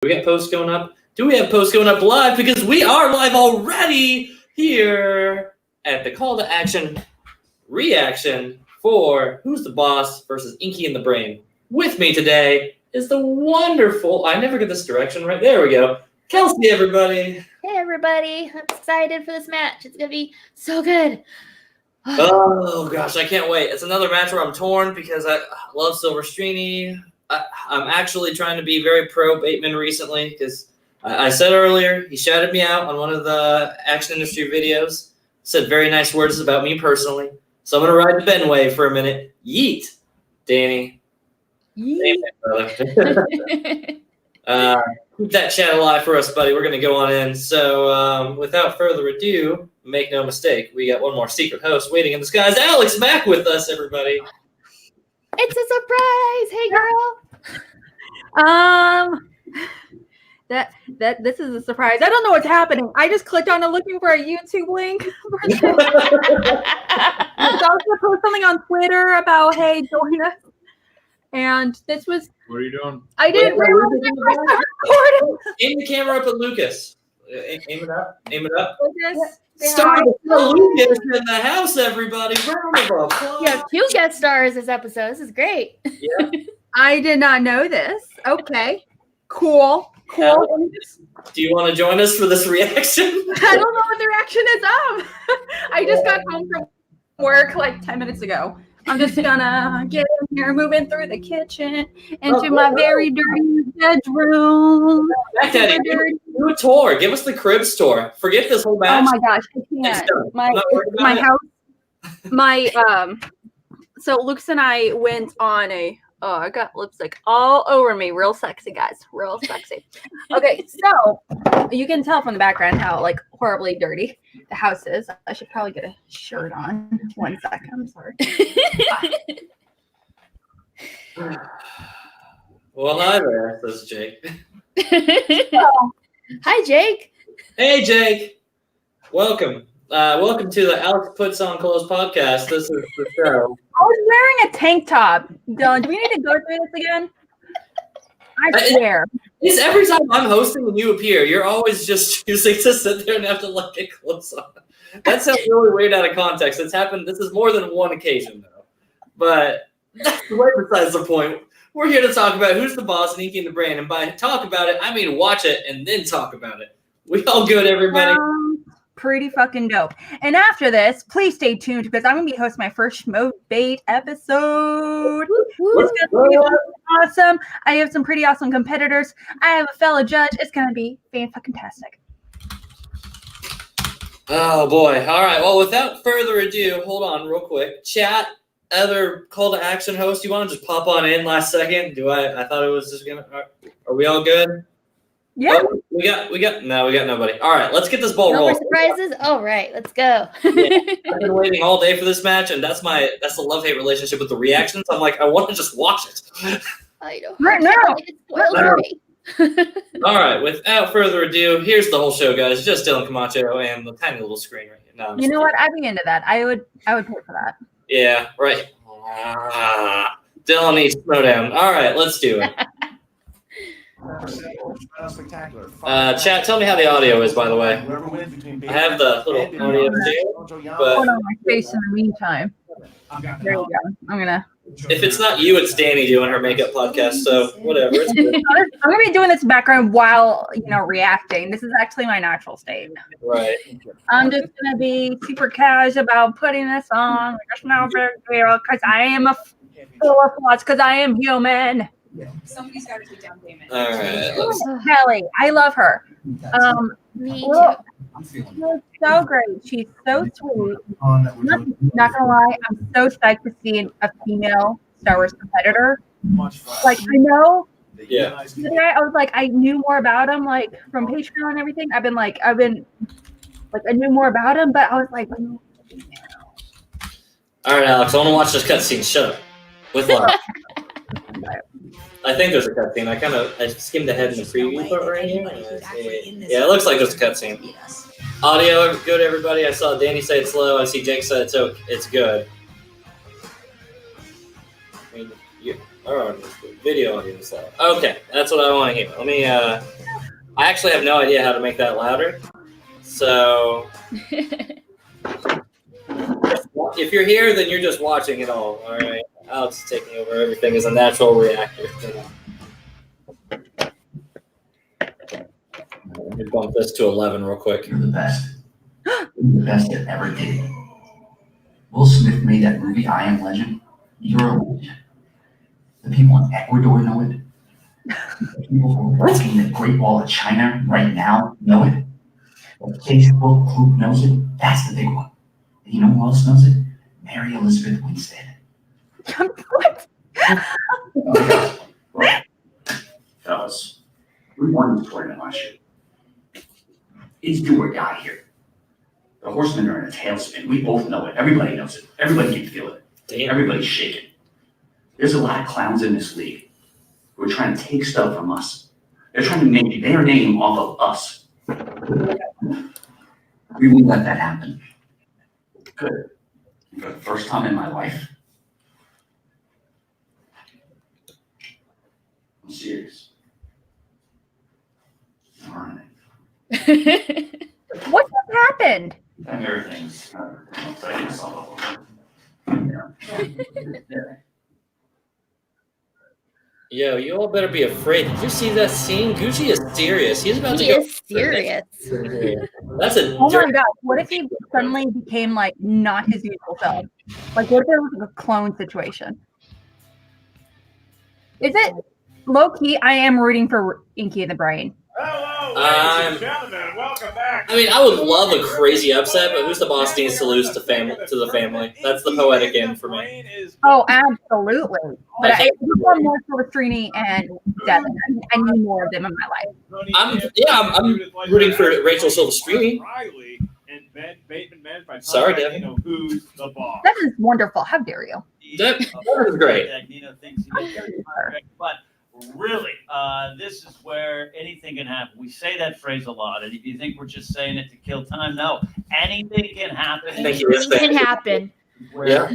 we got posts going up? Do we have posts going up live? Because we are live already here at the Call to Action ReAction for Who's the Boss versus Inky and the Brain. With me today is the wonderful, I never get this direction right, there we go, Kelsey, everybody. Hey, everybody. I'm excited for this match. It's going to be so good. Oh, gosh, I can't wait. It's another match where I'm torn because I love Silverstreeny. I'm actually trying to be very pro Bateman recently because I said earlier, he shouted me out on one of the action industry videos, said very nice words about me personally. So I'm going to ride the Ben wave for a minute. Yeet, Danny. Yeet. Keep that chat alive for us, buddy. We're going to go on in. So without further ado, make no mistake, we got one more secret host waiting in the skies. Alex Mack with us, everybody. It's a surprise. Hey, girl. This is a surprise. I don't know what's happening. I just clicked on it looking for a YouTube link. I was to post something on Twitter about, hey, join us. And this was. What are you doing? I didn't realize I was recording. Aim the camera up at Lucas. Aim it up. Aim it up. Lucas. Star Lucas in the house, everybody. Round of applause. Yeah, 2 guest stars this episode. This is great. Yeah. I did not know this. Okay. Cool. Alex, do you want to join us for this reaction? I don't know what the reaction is of. I just got home from work like 10 minutes ago. I'm just gonna get in here, moving through the kitchen into my very dirty bedroom. Back Daddy, do a tour. Give us the cribs tour. Forget this whole match. Oh my gosh, I can't. My house, so Lucas and I went on a, I got lipstick all over me. Real sexy, guys. Real sexy. Okay, so you can tell from the background how like horribly dirty the house is. I should probably get a shirt on. 1 second. I'm sorry. Well, hi there. This is Jake. Hi, Jake. Hey, Jake. Welcome. Welcome to the Alex Puts on Clothes podcast. This is the show. I was wearing a tank top. Dylan, do we need to go through this again? I swear. It's every time I'm hosting and you appear, you're always just choosing to sit there and have to like get clothes on. That sounds really weird out of context. It's happened. This is more than one occasion, though. But that's way besides the point. We're here to talk about Who's the Boss and Inky and the Brain. And by talk about it, I mean watch it and then talk about it. We all good, everybody? Pretty fucking dope. And after this, please stay tuned because I'm going to be hosting my first Schmoedown episode. It's going to be awesome. I have some pretty awesome competitors. I have a fellow judge. It's going to be fan-fucking-tastic. Oh, boy. All right. Well, without further ado, hold on real quick. Chat, other call to action host, you want to just pop on in last second? I thought it was just going to. Are we all good? Yeah. Oh, we got nobody. All right, let's get this ball rolling. No more surprises? All right, let's go. Yeah, I've been waiting all day for this match, and that's the love-hate relationship with the reactions. I'm like, I want to just watch it. I know. Right now. It's spoiled for me. All right, without further ado, here's the whole show, guys. Just Dylan Camacho and the tiny little screen right here. No, you know what? I'd be into that. I would pay for that. Yeah, right. Dylan needs Schmoedown. All right, let's do it. Chat, tell me how the audio is, by the way. I have the little audio too, but hold on my face in the meantime. There you go. I'm gonna. If it's not you, it's Danny doing her makeup podcast, so whatever. It's good. I'm gonna be doing this background while reacting. This is actually my natural state. Right. I'm just gonna be super casual about putting this on. Like, it's no big deal because I am a full of flaws because I am human. Somebody's got to take down Bateman. All right. Kelly, I love her. Me too. She's so great. She's so sweet. Not gonna lie, I'm so psyched to see a female Star Wars competitor. Like I know. Yeah. Today I was like, I knew more about him, like from Patreon and everything. I knew more about him, but I was like, all right, Alex, I want to watch this cutscene. Shut up. With love. I think there's a cutscene. I skimmed ahead in the preview part right here. Yeah, it looks like there's a cutscene. Audio good, everybody. I saw Danny say it's slow. I see Jake said it's good. Or video audio stuff. Okay, that's what I want to hear. Let me. I actually have no idea how to make that louder. So if you're here, then you're just watching it all. All right. Alex is taking over everything as a natural reactor. Let me bump this to 11 real quick. You're the best. You're the best that ever did it. Will Smith made that movie, I Am Legend. You're a legend. The people in Ecuador know it. The people who are working the Great Wall of China right now know it. The Facebook group knows it. That's the big one. And you know who else knows it? Mary Elizabeth Winstead. What? Fellas, we won this tournament last year. It's do or die here. The horsemen are in a tailspin. We both know it. Everybody knows it. Everybody can feel it. Damn. Everybody's shaking. There's a lot of clowns in this league who are trying to take stuff from us. They're trying to make their name off of us. We won't let that happen. Good. For the first time in my life, I'm serious. All right. What just happened? And everything's I'll tell you myself. Yo, you all better be afraid. Did you see that scene? Gucci is serious. He's about to He go. is serious. That's a. Oh my god! What if he suddenly became like not his usual self? Like, what if there was like a clone situation? Is it low key? I am rooting for Inky in the brain. Hello, ladies and gentlemen. Welcome back. I mean, I would love a crazy upset, but who's the boss needs to lose to the family? That's the poetic end for me. Oh, absolutely. But I want more for Srini and Devin. I need more of them in my life. I'm rooting for Rachel Silvestrini. Sorry, Devin. Who's the boss? That is wonderful. How dare you? That was great. But really, this is where anything can happen. We say that phrase a lot, and if you think we're just saying it to kill time, no. Anything can happen. Anything can happen. Yeah.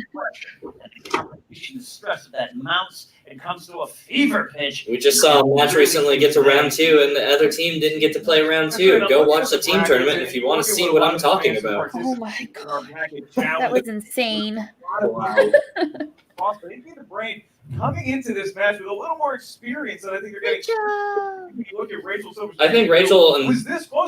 The stress of that mounts and comes to a fever pitch. We just saw a match recently get to round 2, and the other team didn't get to play round 2. Go watch the team tournament if you want to see what I'm talking about. Oh my god. That was insane. The brain coming into this match with a little more experience than I think they're getting. Good job. If you look at Rachel Silverstone, I think Rachel and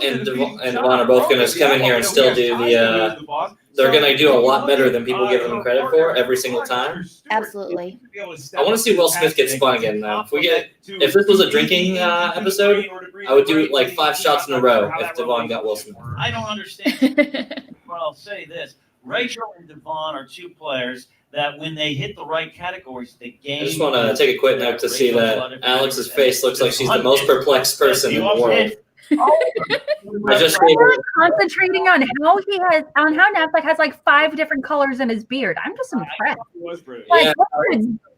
and Devon are both going to come in here and still do the. They're going to do a lot better than people give them credit for every single time. Absolutely. I want to see Will Smith get spun again, though. If this was a drinking episode, I would do like 5 shots in a row if Devon got Will Smith. I don't understand. But I'll say this. Rachel and Devon are 2 players that when they hit the right categories, the game. I just want to take a quick note to see that Alex's face looks like she's the most perplexed person in the world. I just I'm really concentrating on how Netflix has like 5 different colors in his beard. I'm just impressed. Like, Yeah.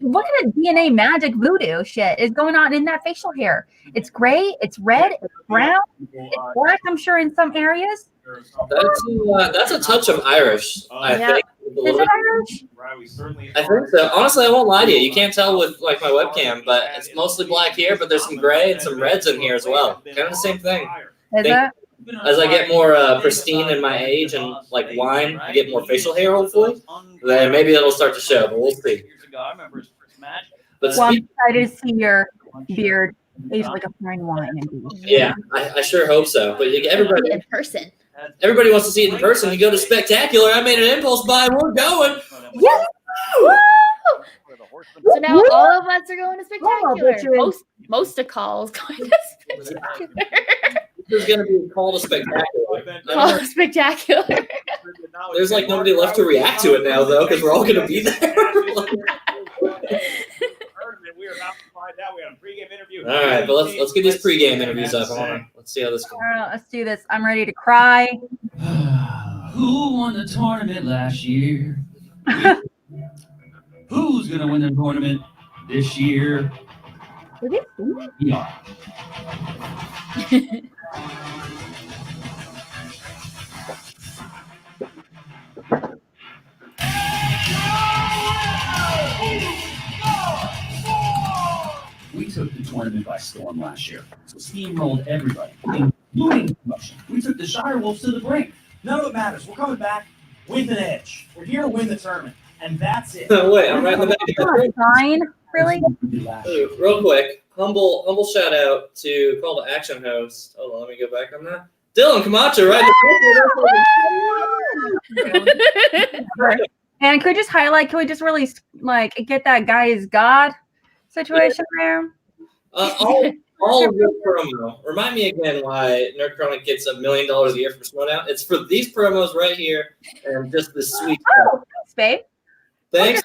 what kind of DNA magic voodoo shit is going on in that facial hair? It's gray, it's red, it's brown, it's black, I'm sure, in some areas. That's a touch of Irish, I Yeah. think. Is it Irish? I think so. Honestly, I won't lie to you. You can't tell with like my webcam, but it's mostly black here, but there's some gray and some reds in here as well. Kind of the same thing. Is it? As I get more pristine in my age and like wine, I get more facial hair hopefully. Then maybe that'll start to show, but we'll see. But Well, I'm excited to see your beard age like a fine wine. yeah, I sure hope so. But everybody In person. wants to see it in person. You go to Spectacular. I made an impulse buy. We're going. Yes! So now all of us are going to Spectacular. bitches. Most of calls going to Spectacular. This is going to be called a Spectacular. Call Spectacular. There's like nobody left to react to it now, though, because we're all going to be there. All right, but let's get these pregame interviews up. Let's see how this goes. Let's do this. I'm ready to cry. Who won the tournament last year? Who's gonna win the tournament this year? Did it sing it? Yeah. by storm last year. So steamrolled everybody, including the promotion. We took the Shire Wolves to the brink. None of it matters. We're coming back with an edge. We're here to win the tournament, and that's it. Wait, I'm right in the back of the Fine, really? Real quick, humble shout out to Call to Action host. Hold on, let me go back on that. Dylan Camacho, right? And could we just highlight? Can we just really like get that guy is God situation there? All of your promo. Remind me again why Nerd Chronic gets $1 million a year from Schmoedown. It's for these promos right here and just this sweet. Oh, thanks, babe. Thanks.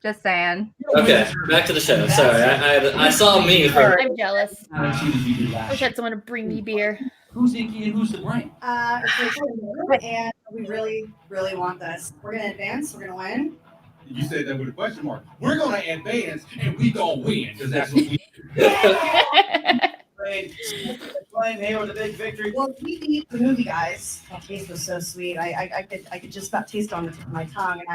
Just saying. Okay, back to the show. Sorry, I saw me. I'm jealous. Not as soon as we did last Wish I had someone to bring me beer. Who's Inky and who's the brain? And we really, really want this. We're gonna advance. We're gonna win. You said that with a question mark. We're gonna advance and we gonna win because that's what we Playing here with a big victory. Well, we beat the movie guys. That taste was so sweet. I could just about taste it on the tip of my tongue, and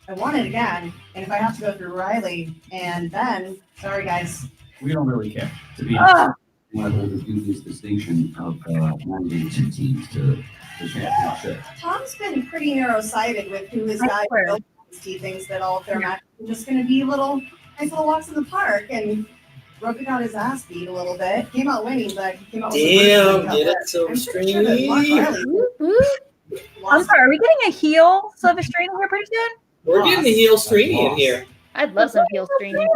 I want it again. And if I have to go through Riley and Ben, sorry guys. We don't really care. To be honest, we want to hold the dubious distinction of mandating 2 teams to the championship. Tom's been pretty narrow-sighted with who his guys are. He thinks that all of their matches are just going to be nice little walks in the park, and Roka got his ass beat a little bit. Came out winning, but he came out with Damn, get it so stringy. I'm sorry, are we getting a heel Silvestrini here pretty soon? We're getting the heel Strini in here. I'd love some heel streaming.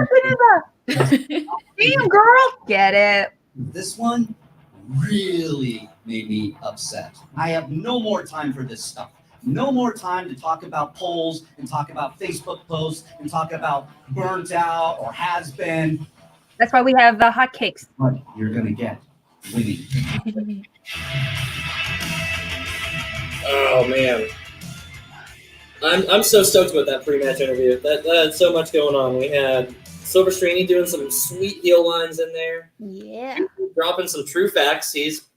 Damn, girl. Get it. This one really made me upset. I have no more time for this stuff. No more time to talk about polls and talk about Facebook posts and talk about burnt out or has been. That's why we have the hotcakes. But you're going to get winning. Oh man, I'm so stoked about that pre-match interview. That had so much going on. We had Silvestrini doing some sweet heel lines in there. Yeah. Dropping some true facts. He's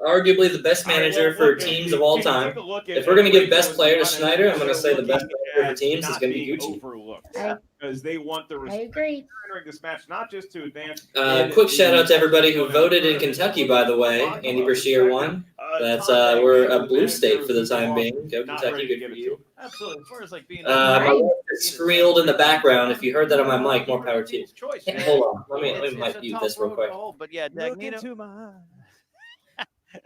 arguably the best manager for teams of all time. If we're going to give best player to Schneider, I'm going to say the best player for teams is going to be Gucci. Because they want the I agree. entering this match not just to advance. Quick shout out to everybody who voted in Kentucky, by the way. Andy Brashear won. That's we're a blue state for the time being. Go Kentucky, good for you. Absolutely. As far as like being My wife just squealed in the background. If you heard that on my mic, more power to you. Hey, hold on, let me might mute this real quick. But yeah, Dagnino.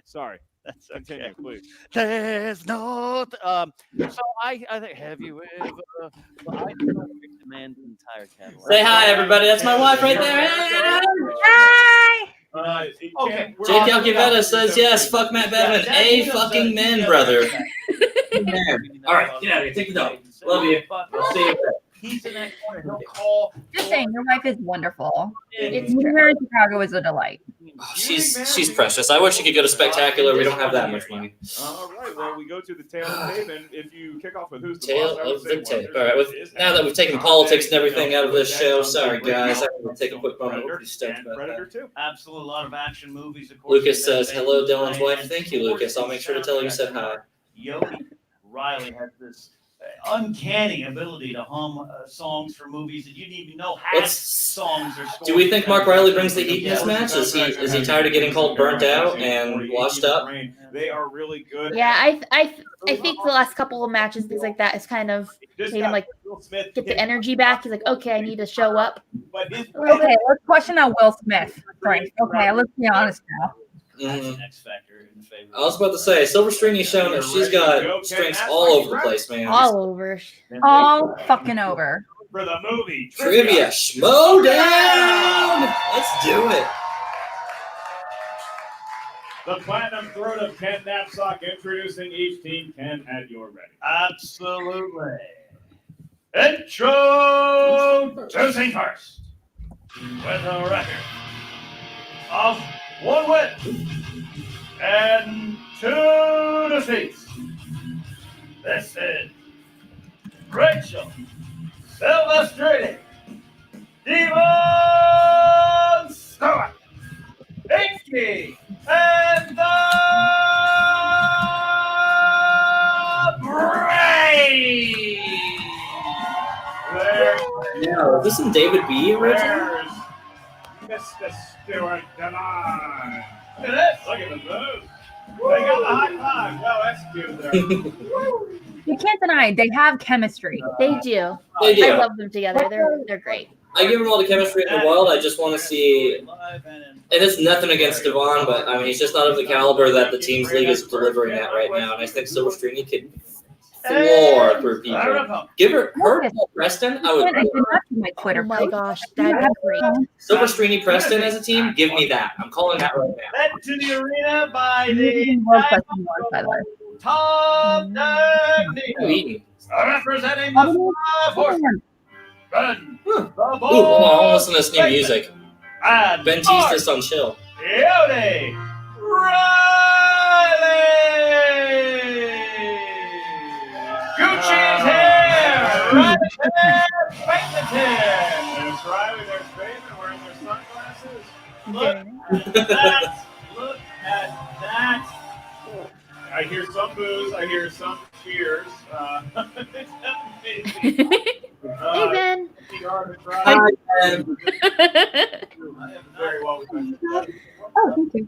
Sorry. That's okay. Continue, please. There's no. So I think have you ever? Well, I demand the entire catalog. Say hi, everybody. That's my wife right there. Hey! Hi. Okay. Jake Alcavetta says yes. Fuck Matt Bateman. A fucking man, brother. All right, get out of here. Take the dog. Love you. I'll see you. He's in that corner. He'll call. Just saying, your wife is wonderful. It's Meeting true. her in Chicago is a delight. Oh, she's precious. I wish she could go to Spectacular. We don't have that much money. All right. Well, we go to the tail of the tape, and if you kick off with who's the Tail boss, I would of say the one. tape. All right. Now that we've taken politics and everything out of this show, sorry guys. I'm gonna take a quick moment. We'll be stoked about Predator that. too. Absolutely, a lot of action movies. Of course, Lucas says hello, Dylan's wife. Thank you, Lucas. I'll make sure to tell her you said hi. Yogi Riley has this uncanny ability to hum songs for movies that you didn't even know had songs or scores. Do we think Mark Riley brings the heat in this match? Is he tired of getting called burnt out and washed up? They are really good. Yeah, I think the last couple of matches, things like that, has kind of made him like get the energy back. He's like, okay, I need to show up. Okay, let's question that Will Smith. Right. Okay, let's be honest now. X Factor in favor. I was about to say, Silvestrini's shown that she's got strengths all over the place, man. All over. All fucking over. For the movie Trivia Schmoedown! Let's do it. The Platinum Throat of Ken Knapsack introducing each team. Ken, at your ready. Absolutely. Introducing first with a record of 1 win and 2 defeats. This is Rachel Silvestrini, Devon Stewart, Inky, and the Brain. Yeah, is this some David B original? There's Mr. Stuart Devon. Look at this. Look at the moves. They got the high five. Well executed there. You can't deny it. They have chemistry. They do. They do. I love them together. They're great. I give him all the chemistry in the world. I just want to see, and it's nothing against Devon, but I mean, he's just not of the caliber that the team's league is delivering at right now. And I think Silverstream could floor through people. Give her Preston. I would. My Twitter. Oh my gosh, that'd be great. Silverstream Preston as a team. Give me that. I'm calling that right now. Led to the arena by the Tom Magneto. Representing the force. Ben. Ooh, hold on, I want to listen to this new music. And Ben teased this on Chill. Yodi Riley. Gucci's here. Riley's here. Bateman's here. There's Riley, there's Bateman wearing their sunglasses. Look at that. Look at that. I hear some boos, I hear some cheers. It's amazing. Hey, Ben. Hi, Ben. Very well done. Oh, thank you.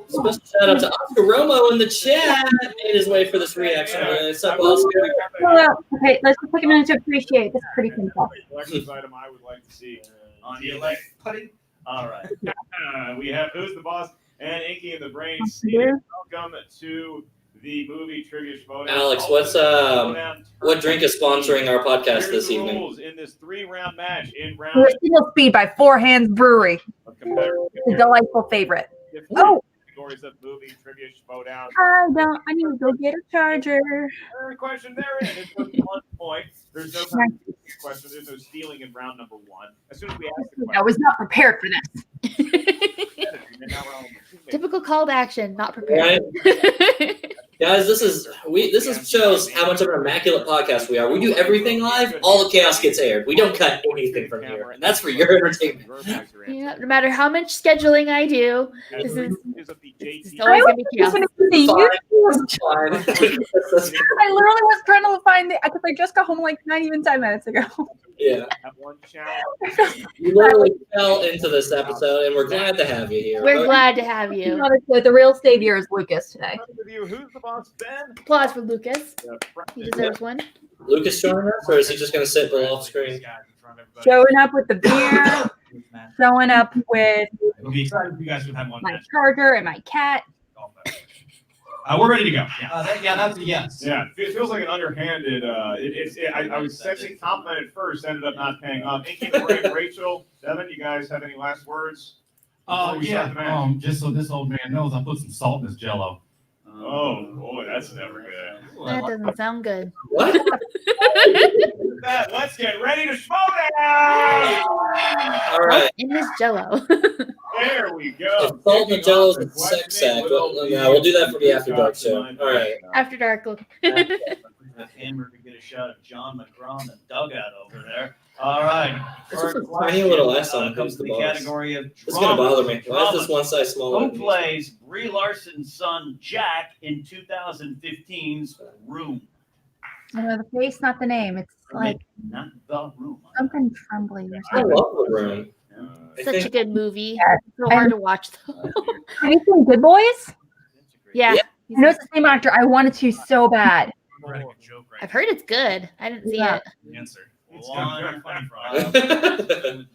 Special shout out to Oscar Romo in the chat. Made his way for this reaction. What's up, Oscar? Okay, let's just take a minute to appreciate this pretty simple. Collector's item I would like to see. On the elect pudding. All right. We have Who's the Boss and Inky and the Brain. Welcome to the movie trivia Schmoedown. Alex, what drink is sponsoring our podcast this evening? Rules in this 3-round match in round We're Single Speed by Four Hands Brewery. The delightful favorite. Oh. Categories of movie trivia Schmoedown. I need to go get a charger. Third question there is. It's just 1 point. There's no question. There's no stealing in round number 1. As soon as we ask the question. I was not prepared for this. Typical call to action, not prepared. Right? Guys, this shows how much of an immaculate podcast we are. We do everything live. All the chaos gets aired. We don't cut anything from here, and that's for your entertainment. Yeah, no matter how much scheduling I do, this is always gonna be chaos. I literally was trying to find it because I just got home like not even 10 minutes ago. Yeah. You literally fell into this episode, and we're glad to have you here. We're glad to have you. The real savior is Lucas today. Who's the boss, Ben? Applause for Lucas. He deserves one. Lucas joining us, or is he just going to sit below off screen? Showing up with the beer, showing up with You guys would have one my match. charger and my cat. We're ready to go. That's a yes. Yeah, it feels like an underhanded. I was sensing compliment at first, ended up not paying off. Inky, Maureen, Rachel, Devin, you guys have any last words? Before we start the match? Just so this old man knows, I put some salt in his Jello. Oh boy, that's never good. That doesn't sound good. What? Let's get ready to Schmoedown! All right. In his Jello. There we go. If salt and Jello is a sex sack, we'll do that for the After Dark show. All right. After dark. Hammer to get a shot of John McGraw in the dugout over there. All right. This is a tiny little S on Who's the Boss. Category of This is going to bother me. Why is this one size smaller? Who plays Brie Larson's son Jack in 2015's Room? The face, not the name. It's like Not the Room. something trembling or I something. love the room. Such a good movie. It's so hard to watch though. Have you seen Good Boys? Yeah. I know it's the same actor. I wanted to so bad. I've heard it's good. I didn't see it. Answer. It's One, funny for Ben.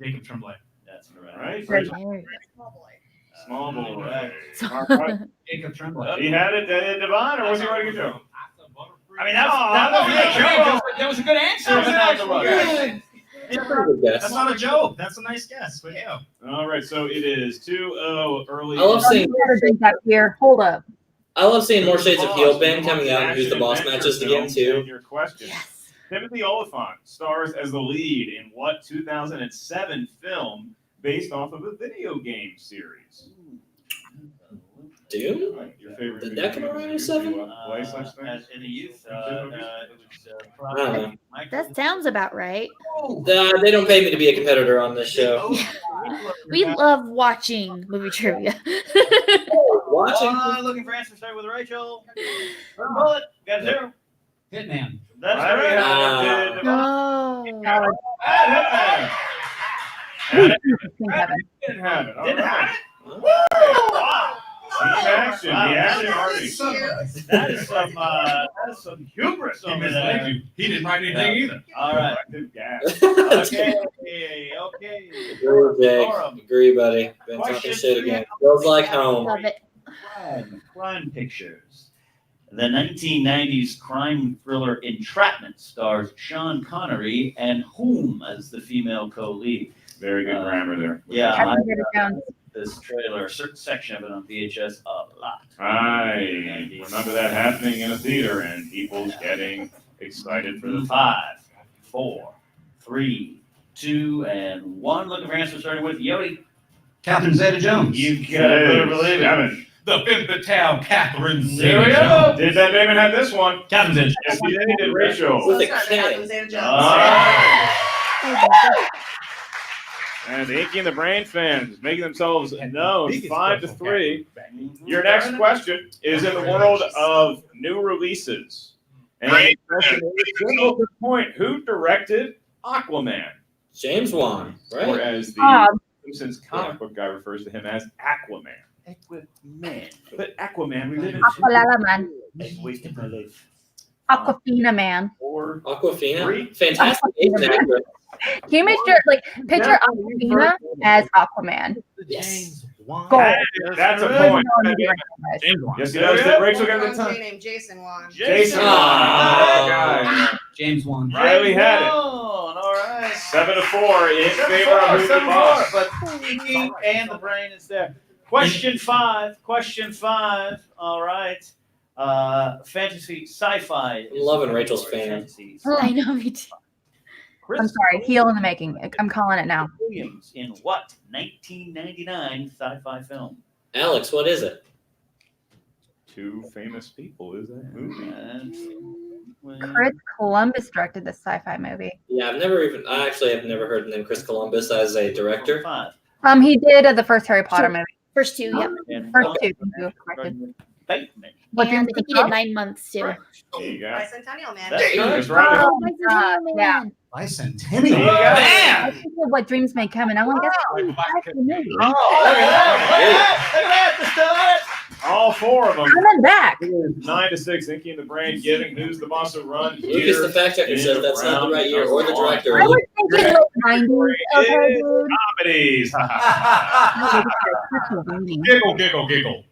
Jacob Tremblay. That's Right. Right. Small boy. Jacob Tremblay. He had it, Devon, or was he writing a joke? I mean, that was a good answer. That's not a joke. That's a nice guess. But yeah. All right, so it is 2-0 early. I love seeing. Hold up. I love seeing more shades of heel Ben coming out and Who's the Boss matches again too. Your question. Yes. Timothy Oliphant stars as the lead in what 2007 film based off of a video game series? Doom? Your favorite The video Deck game of Rhino series? 7? Do you play such things? In the youth, it was I don't know. That sounds about right. They don't pay me to be a competitor on this show. We love watching movie trivia. Watching? Looking for answers starting with Rachel. Bullet. Got 0. Hitman. That's Right, correct. No. Hitman. Didn't have it. Didn't have it. All Didn't right. have it. Wow. Team action. The action Wow. party. That is some hubris He over misled there. you. He didn't write anything either. All right. Gas. Okay. Agree, Jake. Forum. Agree, buddy. Been talking Question shit three. again. Feels like home. Love it. Crime pictures. The 1990s crime thriller Entrapment stars Sean Connery and whom as the female co-lead. Very good grammar there. Yeah, Have I to get it down. this trailer, a certain section of it on VHS, a lot. I remember that happening in a theater and people getting excited for the 5, 4, 3, 2, and 1. Looking for answers starting with Yodi. Catherine Zeta-Jones. You gotta believe it. Seven. The fifth of town, Catherine There we Zeta-Jones. go. Did Ben Bateman have this one? Catherine Zeta-Jones. Yes, he did. Rachel. With a Start K. Catherine Zeta-Jones. All right. Oh, And the Inky and the Brain fans making themselves known Biggest 5-3. question. Your next question is in the world of new releases. And the question is, simple to the point, who directed Aquaman? James Wan, Or right? as the Simpsons comic book guy refers to him as Aquaman. Aquaman. But Aquaman, we live in Aqualala man. I've wasted my life. Aquafina man. Or Aquafina. Fantastic Asian actress. Can you make sure, like, picture Aquafina as Aquaman? Yes. Gold. That's a Good point. knowing you recognize. James Wan. Yes, he does. Did Rachel get Wrong the time? J name, Jason Wan. Jason. Oh. Guy. James Wan. Riley had it. All right. 7-4 in favor of who's the boss. But Inky and the brain is there. Question 5. All right. Fantasy, sci-fi. I'm loving Rachel's fan. I know, me too. I'm sorry, heel in the making. I'm calling it now. Williams in what 1999 sci-fi film? Alex, what is it? Two famous people, is that movie? Chris Columbus directed this sci-fi movie. Yeah, I actually have never heard the name Chris Columbus as a director. 5. He did the first Harry Potter movie. First two, yep. And First one two. You corrected. Bateman. What And I did think he did 9 months too. There you go. Bicentennial man. That's That's correct. right. Oh, my God, yeah. man. Bicentennial. There you go. I think of What Dreams May Come, and I'm like, that's Right, the movie. Oh, look at that. Look at that. The start. All four of them. And then back. 9-6. Inky and the Brain giving who's the boss of run. Lucas, the fact checker, says that's not the right year or the director. I was thinking like 90s. Okay, dude. Comedies. Dude. Giggle, giggle, giggle.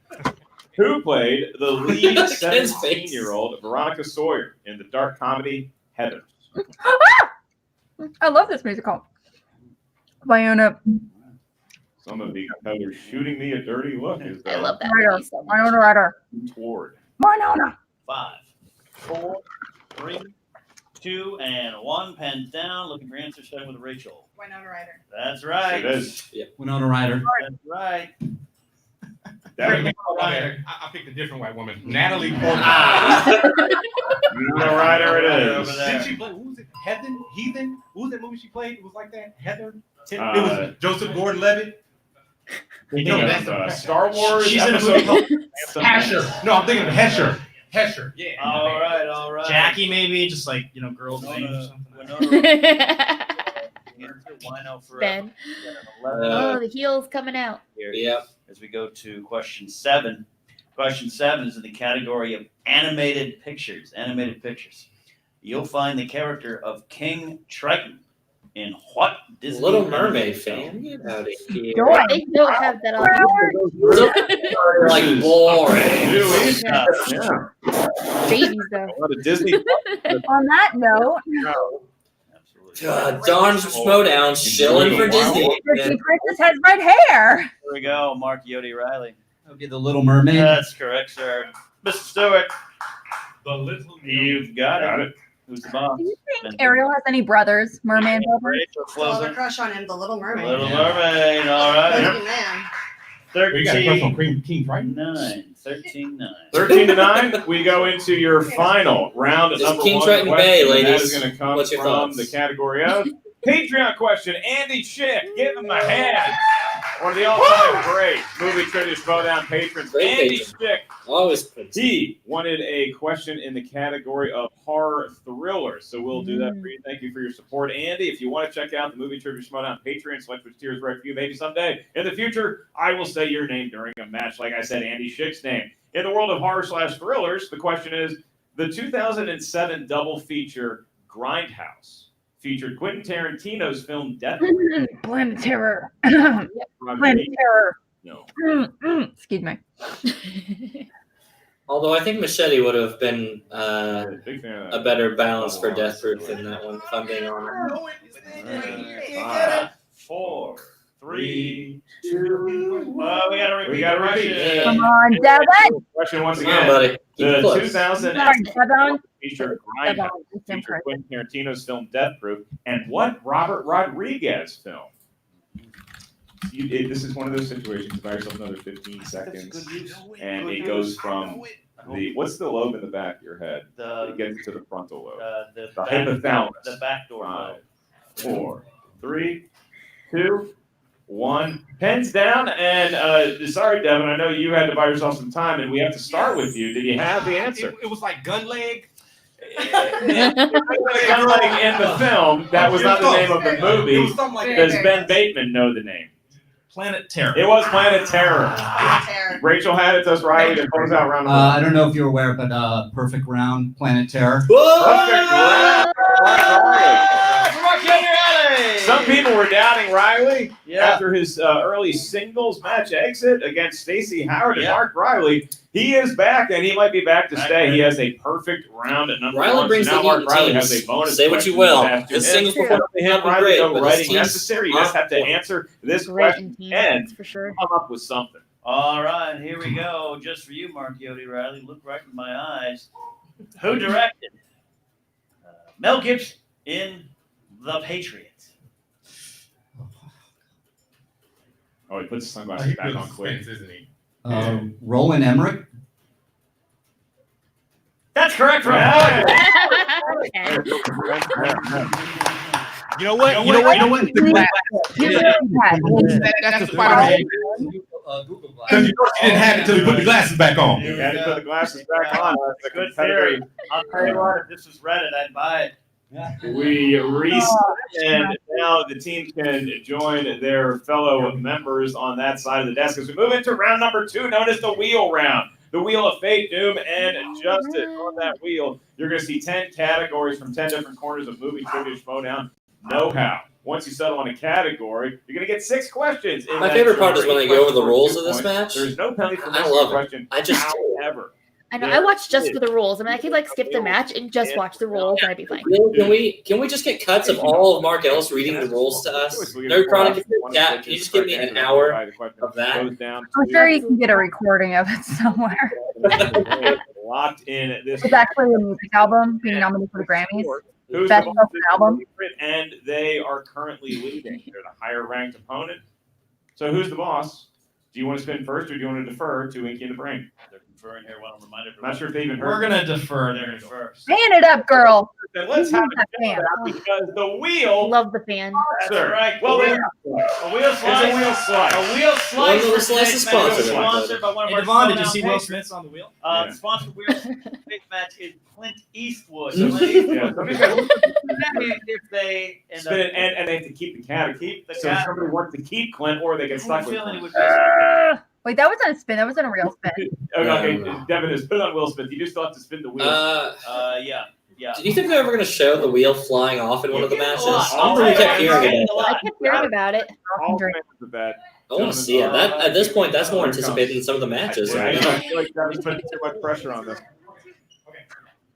Who played the lead His face. 17-year-old Veronica Sawyer in the dark comedy Heather? I love this musical. Viola. Some of the competitors shooting me a dirty look as I love that Ryder. movie so much. Winona Ryder. toward. Winona. 5, 4, 3, 2, and 1. Pens down. Looking for answers starting with Rachel. Winona Ryder. That's right. It is. Winona Ryder. That's right. That was I picked a different white woman. Natalie Portman. Winona Ryder it Over is. there. Didn't she play? Who was it? Heathen? What was that movie she played? It was like that. Heather. It Uh, was Joseph Gordon-Levitt. Thinking of Star Wars She's in a episode. movie Hesher. No, I'm thinking of Hesher. Hesher. Yeah. All right, all right. Jackie, maybe just like girls' names or something. Winona, Wino forever. Ben. 11 Oh, the heel's coming out. here. Yep. As we go to question 7. Question 7 is in the category of animated pictures. Animated pictures. You'll find the character of King Triton in what Disney? Little Mermaid fan. Get out of here. They don't have that on. Like boring. Yeah. Babies, though. A lot of Disney. On that note, God, darn Schmoedown shilling for Disney. Disney Princess has red hair. Here we go, Mark Yodi Riley. That would be the Little Mermaid. That's correct, sir. Mr. Stewart, The Little. you've got it. Who's the boss? Do you think Ariel has any brothers, merman brothers? Rachel Well, the Closer. crush on him, the Little Mermaid. Little Mermaid, all right. Lucky man. We got a crush on 13, King Triton. 9. 13, 9. 13-9. We go into your final round of It's number King 1 Triton question. Bay, and That ladies. is going to come What's your from thoughts? the category of Patreon question. Andy Chick, give him a hand. One of the all-time great movie trivia Schmoedown patrons, Great Andy patron. Schick. Always. He wanted a question in the category of horror thrillers, so we'll do that for you. Thank you for your support, Andy. If you want to check out the movie trivia Schmoedown Patreon, select which tier is right for you. Maybe someday in the future, I will say your name during a match. Like I said, Andy Schick's name. In the world of horror/thrillers, the question is: the 2007 double feature Grindhouse featured Quentin Tarantino's film Death. Planet Terror. Planet Terror. No. Excuse me. Although I think Machete would have been Big fan of a better balance for Death Proof than that one, if I'm being honest. 5, 4, 3, 2. We got to repeat. We got to repeat. Yeah. Come on, Devin. Question once Come on, again. buddy. Keep it The close. 2000 Sorry, Devin. featured Grindhouse featured Quentin Tarantino's film Death Proof, and what Robert Rodriguez film? This is one of those situations. Buy yourself another 15 seconds, and it goes from what's the lobe in the back of your head? It gets to the frontal lobe. The hypothalamus. The back door. 5, 4, 3, 2, 1. Pens down, and sorry, Devin. I know you had to buy yourself some time, and we have to start with you. Did you have the answer? It was like gun leg. Gun leg in the film. That was not the name of the It movie. was something like Does that. Ben Bateman know the name? Planet Terror. It was Planet Terror. Rachel had it. Does Riley to close out round number I don't know if you're aware, but Perfect Round, Planet Terror. Perfect round. Some people were doubting Riley after his early singles match exit against Stacey Howard and Mark Riley. He is back, and he might be back to stay. He has a perfect round at number Riley 1. brings So now the Mark heat Riley teams. has a bonus. Say what you question will. to ask His him. singles performance may not be Riley, great, no but his writing team's necessary. You just have to on point. answer this Great question in team, and that's for sure. come up with something. All right, here we go. Just for you, Mark Yodi Riley. Look right in my eyes. Who directed Mel Gibson in The Patriot? Oh, he puts his sunglasses back on quick. Isn't he? Roland Emmerich. That's correct, Yeah. Okay. You know what? You know what? You know what? That's the Spider-Man. Because you know she didn't have it until he put the glasses back on. You had to put the glasses back on. That's a Good competitor. theory. I'll tell you what, if this was Reddit, I'd buy it. We reset, and now the team can join their fellow members on that side of the desk as we move into round number 2, known as the wheel round. The wheel of fate, doom, and justice. On that wheel, you're going to see 10 categories from 10 different corners of movie trivia Schmoedown. Know-how. Once you settle on a category, you're going to get 6 questions. My favorite part is when I go over the rules of this match. There's no penalty for I missing love a it. question. I just however. I know. I watched just for the rules. I mean, I could like skip the match and just watch the rules, and I'd be fine. Can we just get cuts of all of Mark Ellis reading the rules to us? Nerd Chronic, chat. Can you just give me an hour of that? I'm sure you can get a recording of it somewhere. Locked in this. It's actually a music album being nominated for the Grammys. Who's Best the Folk album. And they are currently leading. They're the higher ranked opponent. So who's the boss? Do you want to spin first, or do you want to defer to Inky and the Brain? They're conferring here. Well, I'm reminded. I'm not sure if they even heard. We're gonna defer They're there. first. Fan it up, girl. Then let's have That a fan. because the wheel. Love the fan. Sir. right. Well, A then, wheel slice. it's a wheel slice. A wheel slice. Wheel for slice tonight's is match sponsored by sponsored by one of Hey, our Devon, did you Schmoedown see Will patrons. Smith's on the wheel? Yeah. Sponsored Wheel Smith match is Clint Eastwood. So Clint Eastwood. Yeah, somebody's got to If they end spin it, and they have to keep the cat. Keep the So cat. somebody wants to keep Clint, or they get I stuck have a with feeling it Clint. would be. Wait, that wasn't a spin. That wasn't a real spin. Okay, Devin has put it on Will Smith. You do still have to spin the wheel. Yeah. Do you think they're ever going to show the wheel flying off in one of the matches? I'll I remember we tell kept you, hearing it's it. a lot. I kept hearing about it. All fans of that. I want to see it. That at this point, that's more anticipated than some of the matches. I Right? feel like Devin's putting too much pressure on this.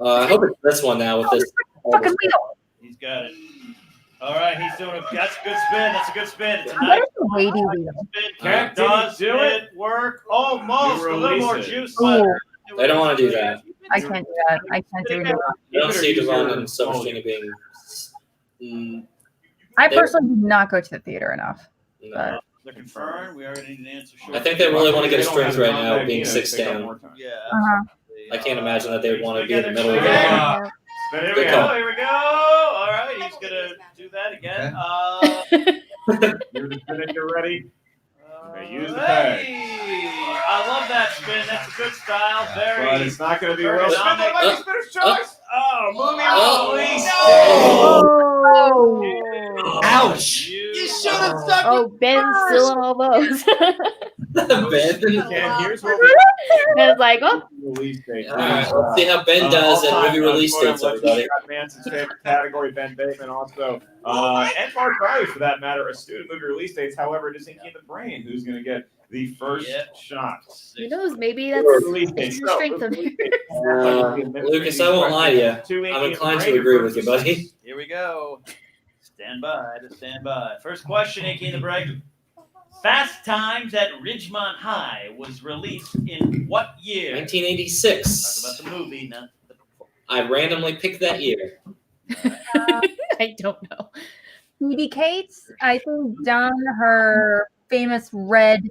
I hope it's this one now with this. Fucking wheel. He's got it. All right, he's doing it. That's a good spin. That's a good spin. It's a What nice is the weighty wheel? spin. Cat, Does did you do it work? Almost. You A little more release it. juice. Ooh, They don't want to do that. I can't do that. I can't do it. I don't see Devon and Silver String being. I personally did not go to the theater enough. No. They're confirmed. We already need an answer. I think they really want to get a They don't strength have right enough now, idea. being 6 Take up down. more time. Yeah. Uh-huh. I can't imagine that they would want to be in the middle of the Yeah. game. But here we Good go. call. Here we go. All right, he's gonna do that again. You're the spin it. You're ready. Use the peg. Hey, I love that spin. That's a good style. Very. But it's not going to be real. Very Spin that might be spinner's choice. Movie release. Oh. Ouch. You should have stuck Oh, Ben's still on all those. Ben. And here's where I was like, oh. release date. All right, let's see how Ben does at movie release dates, everybody. Manson's favorite category, Ben Bateman also. And Mark Riley, for that matter, a student movie release dates. However, it is Inky in the Brain who's going to get the first shot. Who knows? Maybe that's your strength of Lucas, I won't lie to you. I'm inclined to agree with you, buddy. Here we go. Stand by to stand by. First question, Inky in the Brain. Fast Times at Ridgemont High was released in what year? 1986. Talk about the movie, not the. I randomly picked that year. I don't know. Phoebe Cates, I think, done her famous red.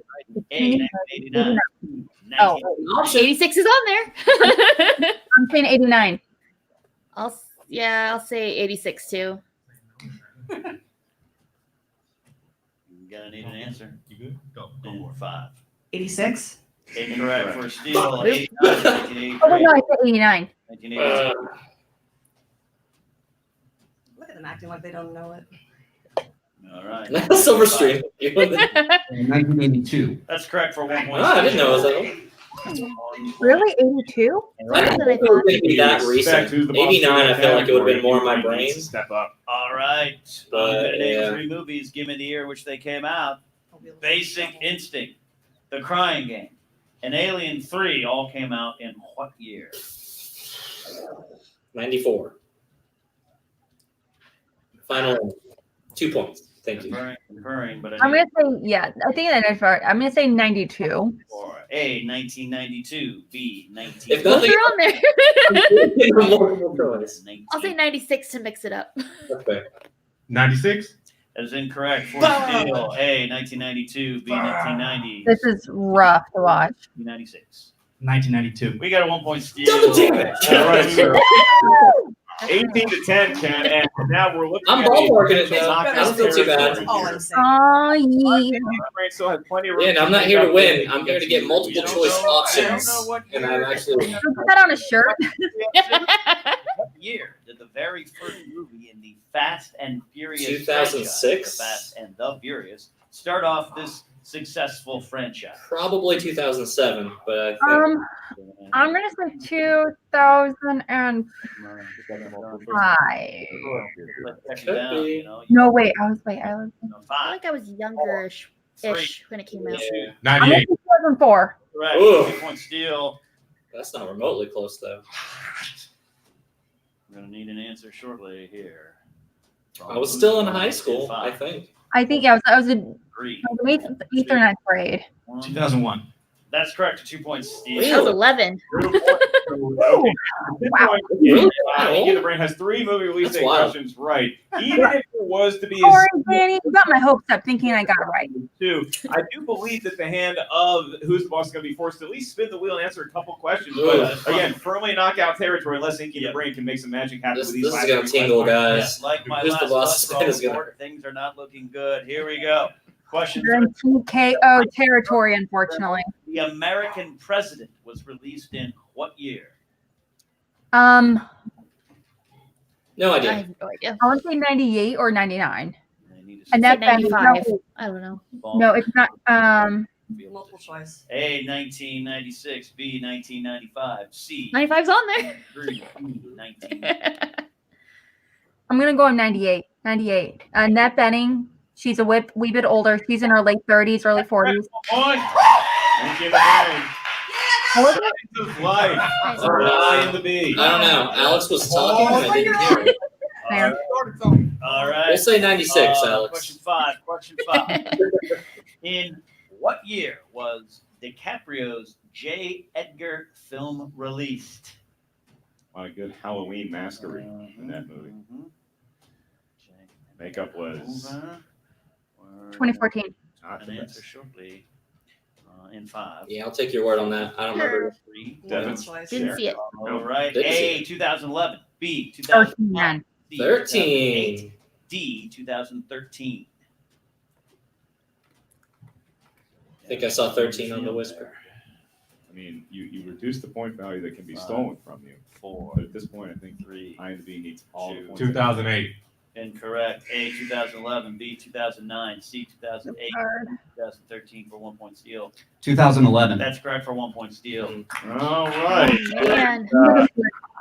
A, 1989. Oh, 86 is on there. I'm saying 89. I'll say 86 too. You're gonna need an answer. You good? Go In for it. 5. 86. Incorrect for Steele. 89, Oh, 1983. no, I said 89. 1982. Look at them acting like they don't know it. All right. Silver Stream. 1982. That's correct for 1 point. I didn't know it was that old. Really? 82? I didn't think it was going to be that recent. 89, I feel like it would have been more in my brain. Step up. All right. But, I'm gonna name yeah. 3 movies. Give me the year which they came out. Basic Instinct, The Crying Game, and Alien 3 all came out in what year? 94. Final 2 points. Thank you. Concurring, but I'm going to say, yeah, I think that is right. I'm going to say 92. For A, 1992, B, If Both nothing, are on there. multiple choice. I'll say 96 to mix it up. Okay. 96? That is incorrect. For Steele, A, 1992, B, 1990, This is rough to watch. B, 96. 1992. We got a 1 point steal. Double damn it. All right, sir. 18 to 10, Ken, and now we're looking. I'm at ballparking it though. I don't feel too bad. That's all I'm saying. Oh, yeah. Brain still has plenty of room. Yeah, and I'm not here to win. I'm here to get multiple You don't choice know- options. I don't know what And year- I'm actually. Can we put that on a shirt? What year did the very first movie in the Fast and Furious 2006? franchise, the Fast and the Furious, start off this successful franchise? Probably 2007, but I think. I'm going to say 2005. Let's check it Could down, be. you know. No, wait. I was I feel 5. like I was younger-ish when it came out. Yeah, I'm going to 98. say 2004. Correct. Ooh. 2 point steal. that's not remotely close though. We're going to need an answer shortly here. I was still in high school, I think. I think I was in 3. 8th or 9th grade. 2001. That's correct. 2 point steal. I was 11. Okay. Wow. Inky the Brain has 3 movie release That's date wild. questions right. Even if it was to be Sorry, Danny. You got my hopes up thinking I got it right. two, I do believe that the hand of Who's the Boss is going to be forced to at least spin the wheel and answer a couple questions. But again, firmly knockout territory unless Inky the Brain can make some magic happen This with these is last gonna 3 tingle, questions. guys. Like my Who's the last boss cholesterol is gonna- report, things are not looking good. Here we go. Question You're in TKO territory, unfortunately. The American President was released in what year? No I idea. have no idea. I want to say 98 or 99. I need to And Say that 95. I don't know. no, it's not. Multiple choice. A, 1996, B, 1995, C, 95's on there. 3, B, 19. I'm gonna go on 98. 98. Annette Bening. She's a wee bit older. She's in her late 30s, early 40s. Point. Inky the Brain. What was it? Signs of life. Or an I in the B. I don't know. Alex was talking. I didn't hear it. Fair. All right. We'll say 96, Alex. Question 5. Question 5. In what year was DiCaprio's J. Edgar film released? A lot of good Halloween masquerade in that movie. Makeup was 2014. not An the answer best. shortly. In 5. Yeah, I'll take your word on that. I don't remember. 3. Devin. Multiple choice. Didn't see it. All right. Didn't see A, 2011. B, 13. 2009. C, 13. 2008. D, 2013. I think I saw 13 on the Whisper. I mean, you reduce the point value that can be stolen from you. 4. But at this point, I think 3. IMDb needs all the points. 2008. Incorrect. A, 2011. B, 2009. C, 2008. 2013 for 1 point steal. 2011. That's correct for 1 point steal. All right. Man.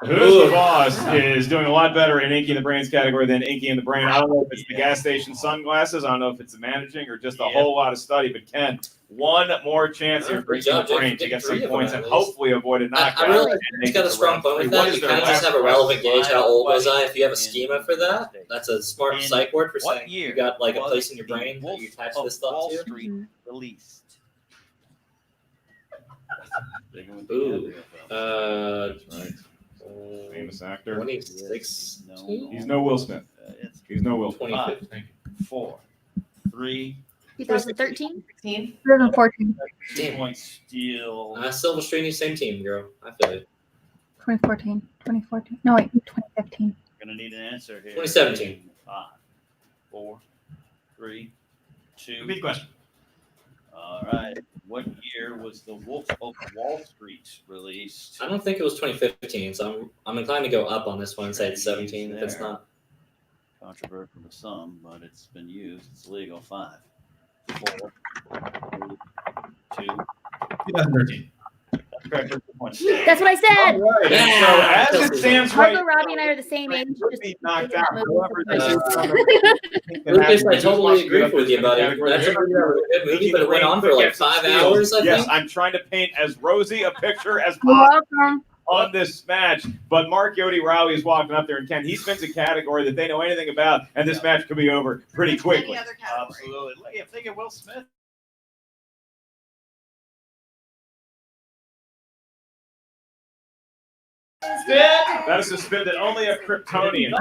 Who's the Boss is doing a lot better in Inky and the Brains category than Inky and the Brain. I don't know if it's the gas station sunglasses. I don't know if it's the managing or just a whole lot of study. But Ken, one more chance here for Inky and the Brain to get some points and hopefully avoid a knockout. I really think got a strong point with that. You kind of just have a relevant gauge. How old was I? If you have a schema for that, that's a smart psych word for saying you got like a place in your brain that you attach this stuff to. Street released. Ooh. Right. Famous actor. 2016? He's no Will Smith. He's no Will Smith. 2015. 4, 3. 2013? 2014. 2 point steal. Silverstream, same team, girl. I feel it. 2014. 2014. No, wait, 2015. Gonna need an answer here. 2017. 5, 4, 3, 2. Repeat the question. All right. What year was The Wolf of Wall Street released? I don't think it was 2015, so I'm inclined to go up on this one and say it's 17 if it's not. Controversial to some, but it's been used. It's legal. 5, 4, 3, 2. 2013. That's correct for 2 points. That's what I said. All right. And so as it stands right Margot Robbie and I are the same age. would be knocked out. However, Lucas, I totally agree with you, buddy. That's a good movie, but it went on for like 5 hours, I Yes, think. I'm trying to paint as rosy a picture as You're possible welcome. on this match. But Mark Yodi Rowley is walking up there, and Ken, he spins a category that they know anything about, and this match could be over pretty quickly. Absolutely. Look, I'm thinking Will Smith. That is a spin that only a Kryptonian.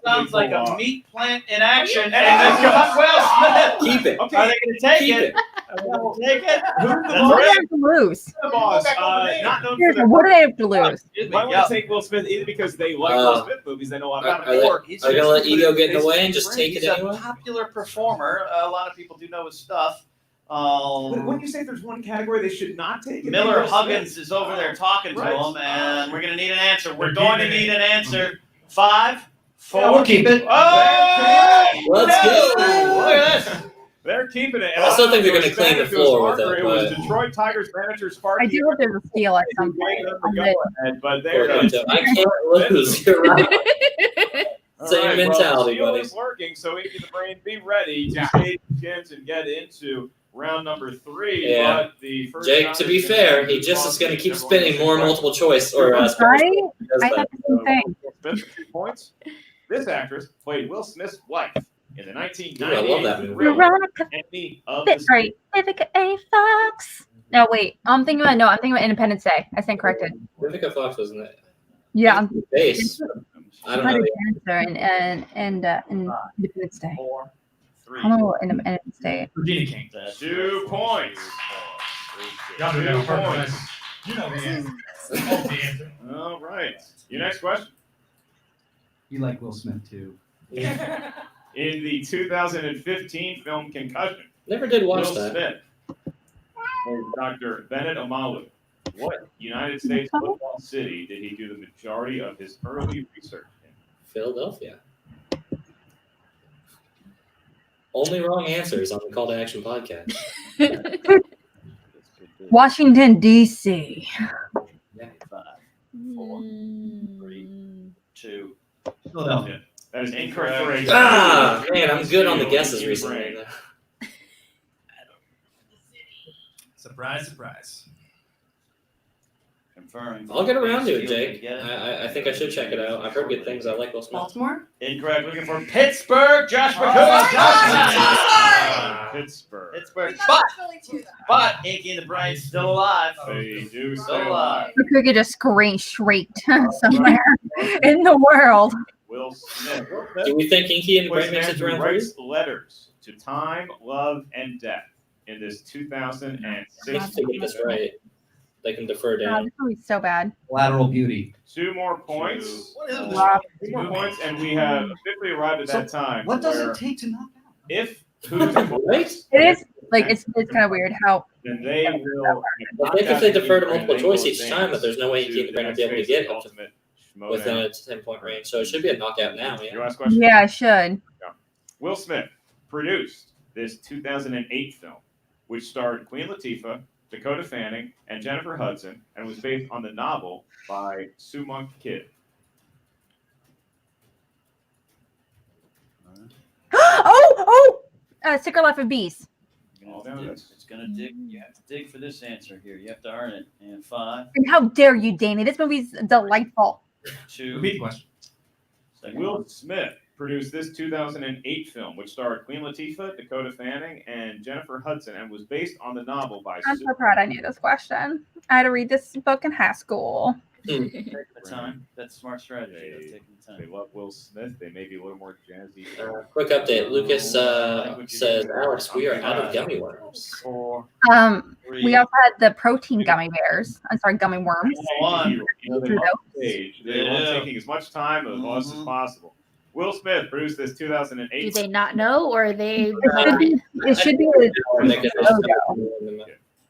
Sounds like a meat plant in action. And And then comes Will Smith. Keep it. Okay. Are they going to take Keep it? it. Are they going to take it? Who's the That's boss? What do right. they have to lose? The boss. Not known for Seriously, their. what do they have to lose? Why would they take Will Smith? Either because they like Will Smith movies, they know a lot about Are him, they, or are they gonna let ego get in the way and just take it He's anyway? a popular performer. A lot of people do know his stuff. When you say there's one category they should not take, it, Miller Will Smith. Huggins is over there talking to Right. him, and we're going to need an answer. We're We're going to keeping need it. an answer. 5, 4. Yeah, we'll keep it. Oh! Let's go. Look at this. They're keeping it. And I still think they're don't gonna know clean the if it was floor with Parker, it, It was but- Detroit Tigers manager Sparky. I do hope there's a steal at some Gave point. them the go-ahead, but Poor they're Goto. I can't lose. You're right. All Same right, mentality, well, buddy. is working, so Inky the Brain, be ready to shade skins and get into round number 3. Yeah. But the first Jake, round to be is fair, gonna he be just is going to keep everyone spinning gets more a multiple choice or Right? does I that. thought the same thing. Spin for 2 points. This actress played Will Smith's wife in the Ooh, I love 1998 that movie. thriller Veronica Enemy of the Right. Vivica A. Fox. No, wait. I'm thinking about Independence Day. I stand corrected. Vivica Fox wasn't it? Yeah. Base. I don't Not know. a dancer in Independence Day. 4, 3. I don't know Independence Day. Regina King. That's 2 points. Y'all do that on purpose. Points. You know the answer. You know the answer. All right. Your next question. You like Will Smith too. In the 2015 film Concussion, Never did watch Will that. Smith played Dr. Bennett Omalu. What United States football city did he do the majority of his early research in? Philadelphia. Only wrong answers on the Call to Action podcast. Washington, D.C. 5, 4, 3, 2. Philadelphia. That is incorrect. for a- Ah, man, I'm good on the guesses recently. Surprise, surprise. Confirming. I'll get around to it, Steal, Jake. get it. I think I should check it out. I've heard good things. I like Will Smith. Baltimore? Incorrect. Looking for Pittsburgh. Josh Oh, McCoy. Pittsburgh. Pittsburgh. We thought But, it was Philly too, though. but Inky and the Brain's still alive. They do Still stay alive. We could get a screen shrieked somewhere in the world. Will Smith. Do we think Inky and the Was Brain makes man it to who round 3? writes letters to time, love, and death in this I have 2006 to get this right. They can defer God, down. this movie's so bad. Collateral Beauty. 2 more points. What is this? Wow. 2 more points, and we have officially arrived at that time. What does where it take to knock out? If who's the Right? It is. Like it's kind of weird how. Then they will. I think if they defer to multiple choice each time, but there's no way Inky and Brandon will be able to get up to within a 10-point range. So it should be a knockout now. Your last question? Yeah, I should. Yeah. Will Smith produced this 2008 film, which starred Queen Latifah, Dakota Fanning, and Jennifer Hudson, and was based on the novel by Sumunk Kid. Secret Life of Bees. It's gonna dig. You have to dig for this answer here. You have to earn it. And 5. And how dare you, Danny? This movie's delightful. 2. Repeat the question. Will Smith produced this 2008 film, which starred Queen Latifah, Dakota Fanning, and Jennifer Hudson, and was based on the novel by. I'm so proud I knew this question. I had to read this book in high school. Take the time. That's smart strategy. Taking the time. They love Will Smith. They may be a little more jazzy. Quick update. Lucas says, Alex, we are out of gummy worms. 4. We also had the protein gummy bears. I'm sorry, gummy worms. They love taking as much time as possible. Will Smith produced this 2008. Do they not know, or are they? It should be.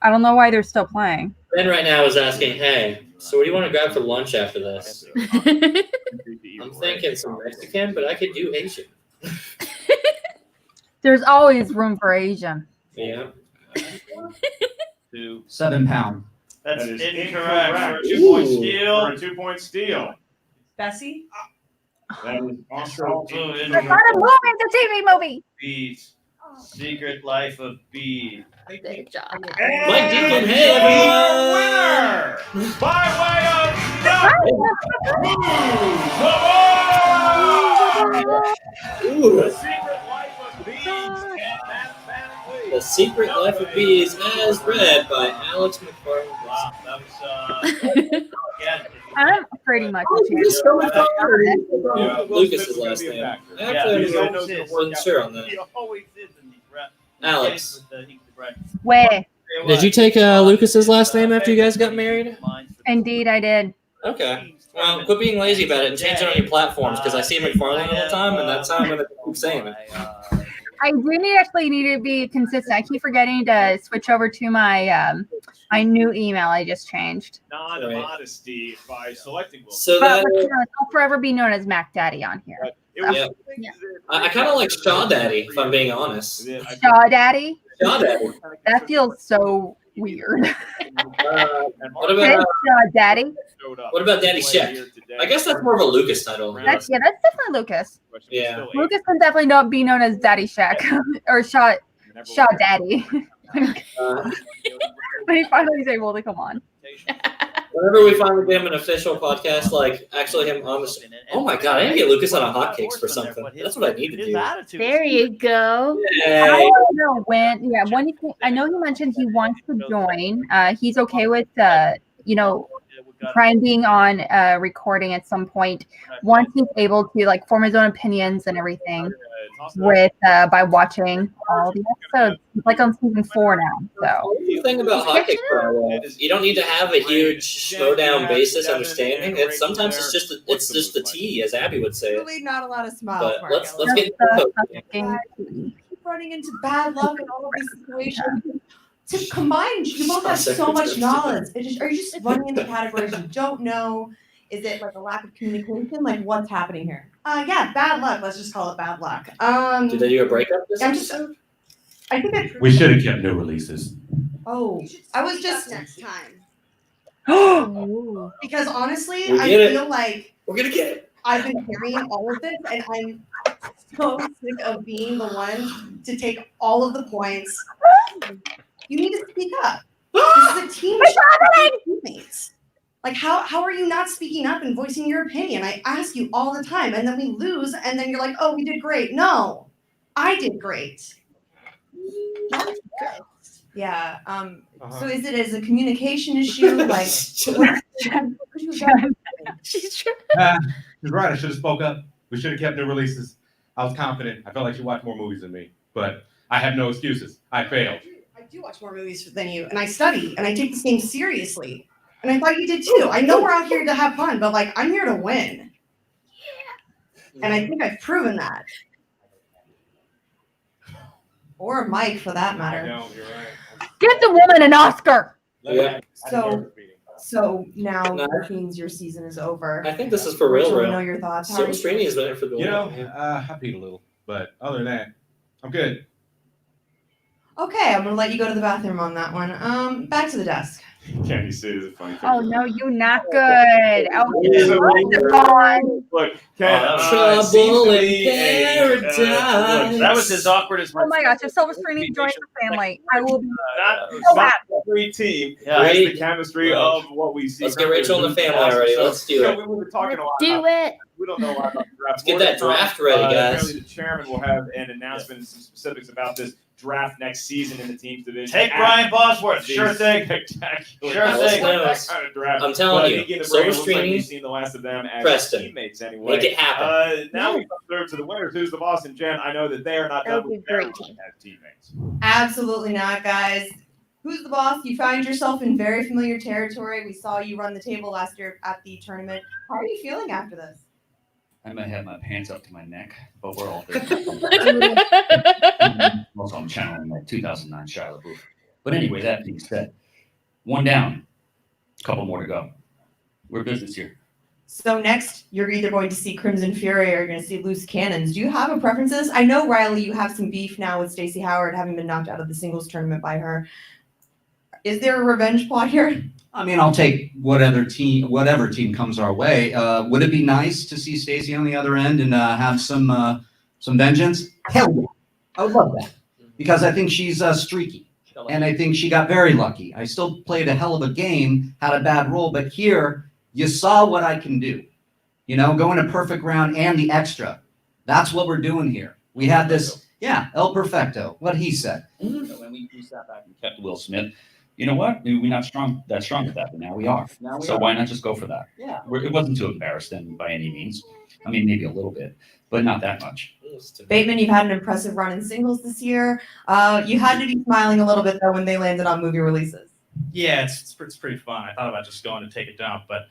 I don't know why they're still playing. Ben right now is asking, hey, so what do you want to grab for lunch after this? I'm thinking some Mexican, but I could do Asian. There's always room for Asian. Yeah. 2. 7 pound. That's That is incorrect. incorrect. For a 2-point steal. For a 2-point steal. Bessie? That is also It's not a movie, it's a TV movie. Bees. Secret Life of Bees. Good job. Mike Deacon, hey everyone! winner by way of The Secret Life of Bees, as read by Alex McFarland. Wow, that was I'm pretty much a Lucas's last name. Actually, I wasn't sure on that. He always is in these rap. Alex. Way. Did you take Lucas's last name after you guys got married? Indeed, I did. Okay. Well, quit being lazy about it and change it on your platforms because I see McFarlane all the time, and that's how I'm going to keep saying it. I do need to be consistent. I keep forgetting to switch over to my my new email I just changed. Non-modesty by selecting Will. So But that I'll forever be known as Mac Daddy on here. yeah. I kind of like Shaw Daddy, if I'm being honest. Shaw Daddy? Shaw Daddy. That feels so weird. What about Shaw Daddy? What about Daddy Sheck? I guess that's more of a Lucas title. That's definitely Lucas. Yeah. Lucas can definitely not be known as Daddy Shack or Shaw Daddy. When he finally is able to come on. Whenever we finally get him an official podcast, like actually him on the oh my god, I need to get Lucas on a hotcakes for something. That's what I need to do. There you go. I don't know when. Yeah, when I know he mentioned he wants to join. He's okay with trying being on recording at some point once he's able to like form his own opinions and everything with by watching all the episodes. He's like on season 4 now. So The thing about hotcakes is you don't need to have a huge Schmoedown basis understanding. Sometimes it's just the tea, as Abby would say. Really not a lot of smiles. But let's get Keep running into bad luck in all of these situations. To combine, you both have so much knowledge. Are you just running into categories you don't know? Is it like a lack of communication? Like what's happening here? Yeah, bad luck. Let's just call it bad luck. Did they do a breakup this episode? I think We should have kept new releases. I was just next time. Because honestly, We I get it. feel like We're gonna get it. I've been carrying all of this, and I'm so sick of being the one to take all of the points. You need to speak up. This is a team. Teammates. Like, how are you not speaking up and voicing your opinion? I ask you all the time, and then we lose, and then you're like, "Oh, we did great." No, I did great. Yeah. So is it as a communication issue? Like, She's right. I should have spoke up. We should have kept new releases. I was confident. I felt like she watched more movies than me, but I have no excuses. I failed. I do watch more movies than you, and I study, and I take this game seriously. And I thought you did too. I know we're out here to have fun, but like I'm here to win. Yeah. And I think I've proven that. Or Mike, for that I matter. don't. You're right. Give the woman an Oscar. Yeah. So now, which means your season is over. I think this is for real, Rachel, real. know your thoughts. How are you Silvestrini has been in for the You win. know, Yeah. I peed a little, but other than that, I'm good. Okay, I'm gonna let you go to the bathroom on that one. Back to the desk. Can't you see? It's a funny thing. Oh no, you not good. Oh, Yeah, on. Look, Ken, Trouble seems to in be paradise. Look, that was as awkward as Oh my gosh, if Silvestrini joins the family, I will be so not happy. every team Yeah. has the chemistry of what we see. Let's get Rachel in the family already. Let's do it. We were talking a lot Do about it. we don't know a lot about the draft. Let's get that draft ready, guys. Apparently the chairman will have an announcement and some specifics about this draft next season in the team's division. Take Brian Bosworth. Sure thing. Spectacular. Sure thing. Kind of draft. I'm telling you, Inky and the Brain, looks like Silvestrini, we've seen the last of them as Preston. teammates anyway. Make it happen. Now we come third to the winners. Who's the boss? And Jen, I know that they are not That would done be with a their great team. as teammates. Absolutely not, guys. Who's the boss? You find yourself in very familiar territory. We saw you run the table last year at the tournament. How are you feeling after this? I might have my pants up to my neck, but we're all good. Also, I'm channeling like 2009 Shia LaBeouf. But anyway, that being said, one down, a couple more to go. We're business here. So next, you're either going to see Crimson Fury or you're going to see Loose Cannons. Do you have a preferences? I know, Riley, you have some beef now with Stacey Howard, having been knocked out of the singles tournament by her. Is there a revenge plot here? I mean, I'll take whatever team comes our way. Would it be nice to see Stacey on the other end and have some vengeance? Hell yeah, I would love that because I think she's streaky, and I think she got very lucky. I still played a hell of a game, had a bad roll, but here you saw what I can do. You know, going to perfect round and the extra. That's what we're doing here. We had this, El Perfecto, what he said. When we sat back and kept Will Smith. You know what? Maybe we're not that strong at that, but now we are. Why not just go for that? Yeah. It wasn't too embarrassing by any means. I mean, maybe a little bit, but not that much. Bateman, you've had an impressive run in singles this year. You had to be smiling a little bit, though, when they landed on movie releases. Yeah, it's pretty fun. I thought about just going to take a dump, but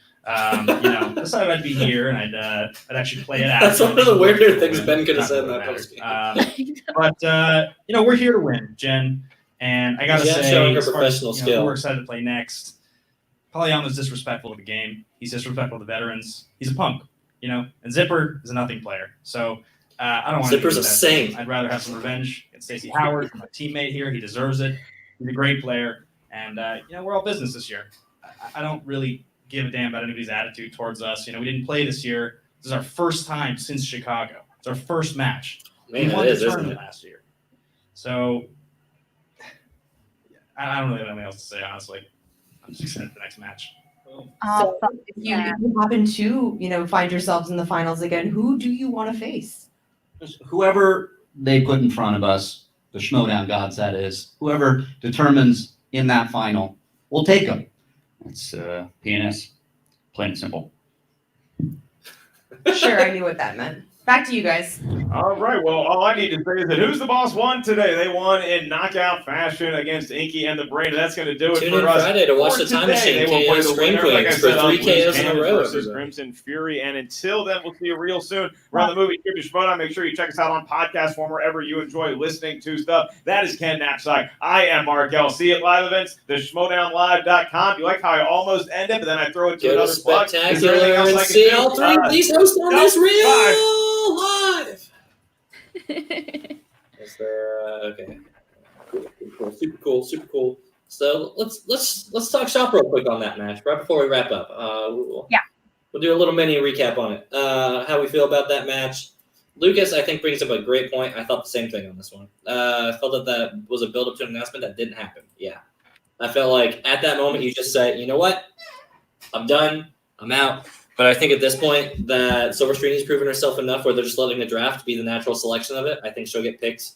you know, decided I'd be here and I'd actually play it out. That's one of the weirder things Ben could have said in that post game. But you know, we're here to win, Jen. And I gotta say, showing her as far professional as, skill. We're excited to play next. Polyama's disrespectful of the game. He's disrespectful to veterans. He's a punk, you know. And Zipper is a nothing player. So I don't want to. Zipper's a saint. I'd rather have some revenge against Stacey Howard, my teammate here. He deserves it. He's a great player, and you know, we're all business this year. I don't really give a damn about anybody's attitude towards us. You know, we didn't play this year. This is our first time since Chicago. It's our first match. Man, we won it is, the isn't tournament it? last year. So I don't really have anything else to say, honestly. I'm just excited for the next match. So if you happen to, you know, find yourselves in the finals again, who do you want to face? Whoever they put in front of us, the Schmoedown gods, that is, whoever determines in that final, we'll take them. It's PNS, plain and simple. Sure, I knew what that meant. Back to you guys. All right. Well, all I need to say is that Who's the Boss won today. They won in knockout fashion against Inky and the Brain. That's going to do it Tune for in us. Friday to watch For the Time today, Machine they will KO play the Scream winner, like I Queens for said, on 3 Loose KOs in a Cannons row. versus Crimson Fury. And until then, we'll see you real soon. We're on the movie Tribute Schmoedown. Make sure you check us out on podcast form wherever you enjoy listening to stuff. That is Ken Knapsack. I am Mark L. See you at live events, theschmoedownlive.com. You like how I almost ended, but then I throw it to Go to another plug. Is there anything Spectacular else and I can see do? all 3 of these hosts on no, this reel bye. live. Is there okay? Super cool. So let's talk shop real quick on that match right before we wrap up. We'll do a little mini recap on it. How we feel about that match. Lucas, I think, brings up a great point. I thought the same thing on this one. I felt that was a build up to an announcement that didn't happen. Yeah, I felt like at that moment you just said, you know what, I'm done, I'm out. But I think at this point that Silverstreeni's proven herself enough where they're just letting the draft be the natural selection of it. I think she'll get picked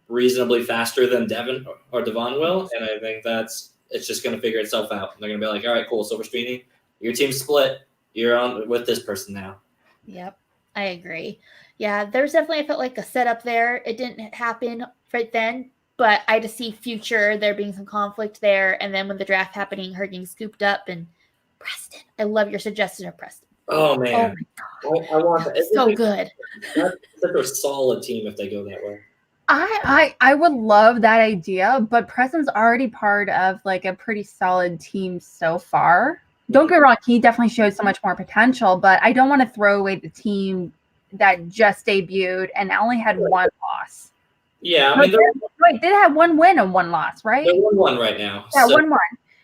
reasonably faster than Devon or Devon will. And I think it's just going to figure itself out. And they're going to be like, all right, cool, Silverstreeni, your team's split. You're on with this person now. Yep, I agree. Yeah, there's definitely, I felt like a setup there. It didn't happen right then, but I just see future there being some conflict there. And then when the draft happening, her getting scooped up and Preston. I love your suggestion of Preston. Oh, man. Oh, my God. I want that. So good. That's such a solid team if they go that way. I would love that idea, but Preston's already part of like a pretty solid team so far. Don't get me wrong, he definitely shows so much more potential, but I don't want to throw away the team that just debuted and only had one loss. Yeah, I But mean, they're, wait, they have one win and one loss, right? they're 1-1 right now. Yeah, so, 1-1.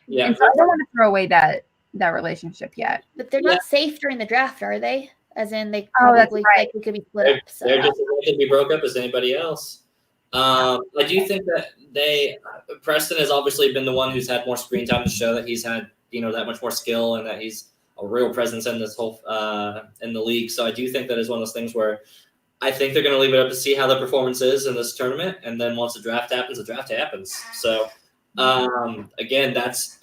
Yeah, And so I don't want to throw away that relationship yet. But they're not safe during the draft, are they? As in, they Oh, that's probably right. like we could be split up. So. they're just as likely to be broke up as anybody else. I do think that Preston has obviously been the one who's had more screen time to show that he's had, that much more skill and that he's a real presence in this whole in the league. So I do think that is one of those things where I think they're going to leave it up to see how the performance is in this tournament, and then once the draft happens, the draft happens. So again, that's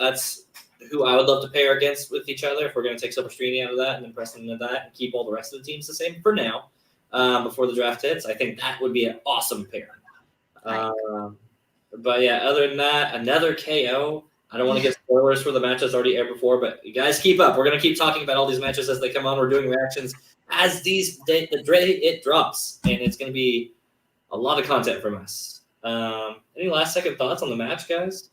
who I would love to pair against with each other if we're going to take Silverstream out of that and then Preston into that and keep all the rest of the teams the same for now before the draft hits. I think that would be an awesome pair. But yeah, other than that, another KO. I don't want to get spoilers for the match that's already aired before, but you guys keep up. We're going to keep talking about all these matches as they come on. We're doing reactions as it drops, and it's going to be a lot of content from us. Any last second thoughts on the match, guys?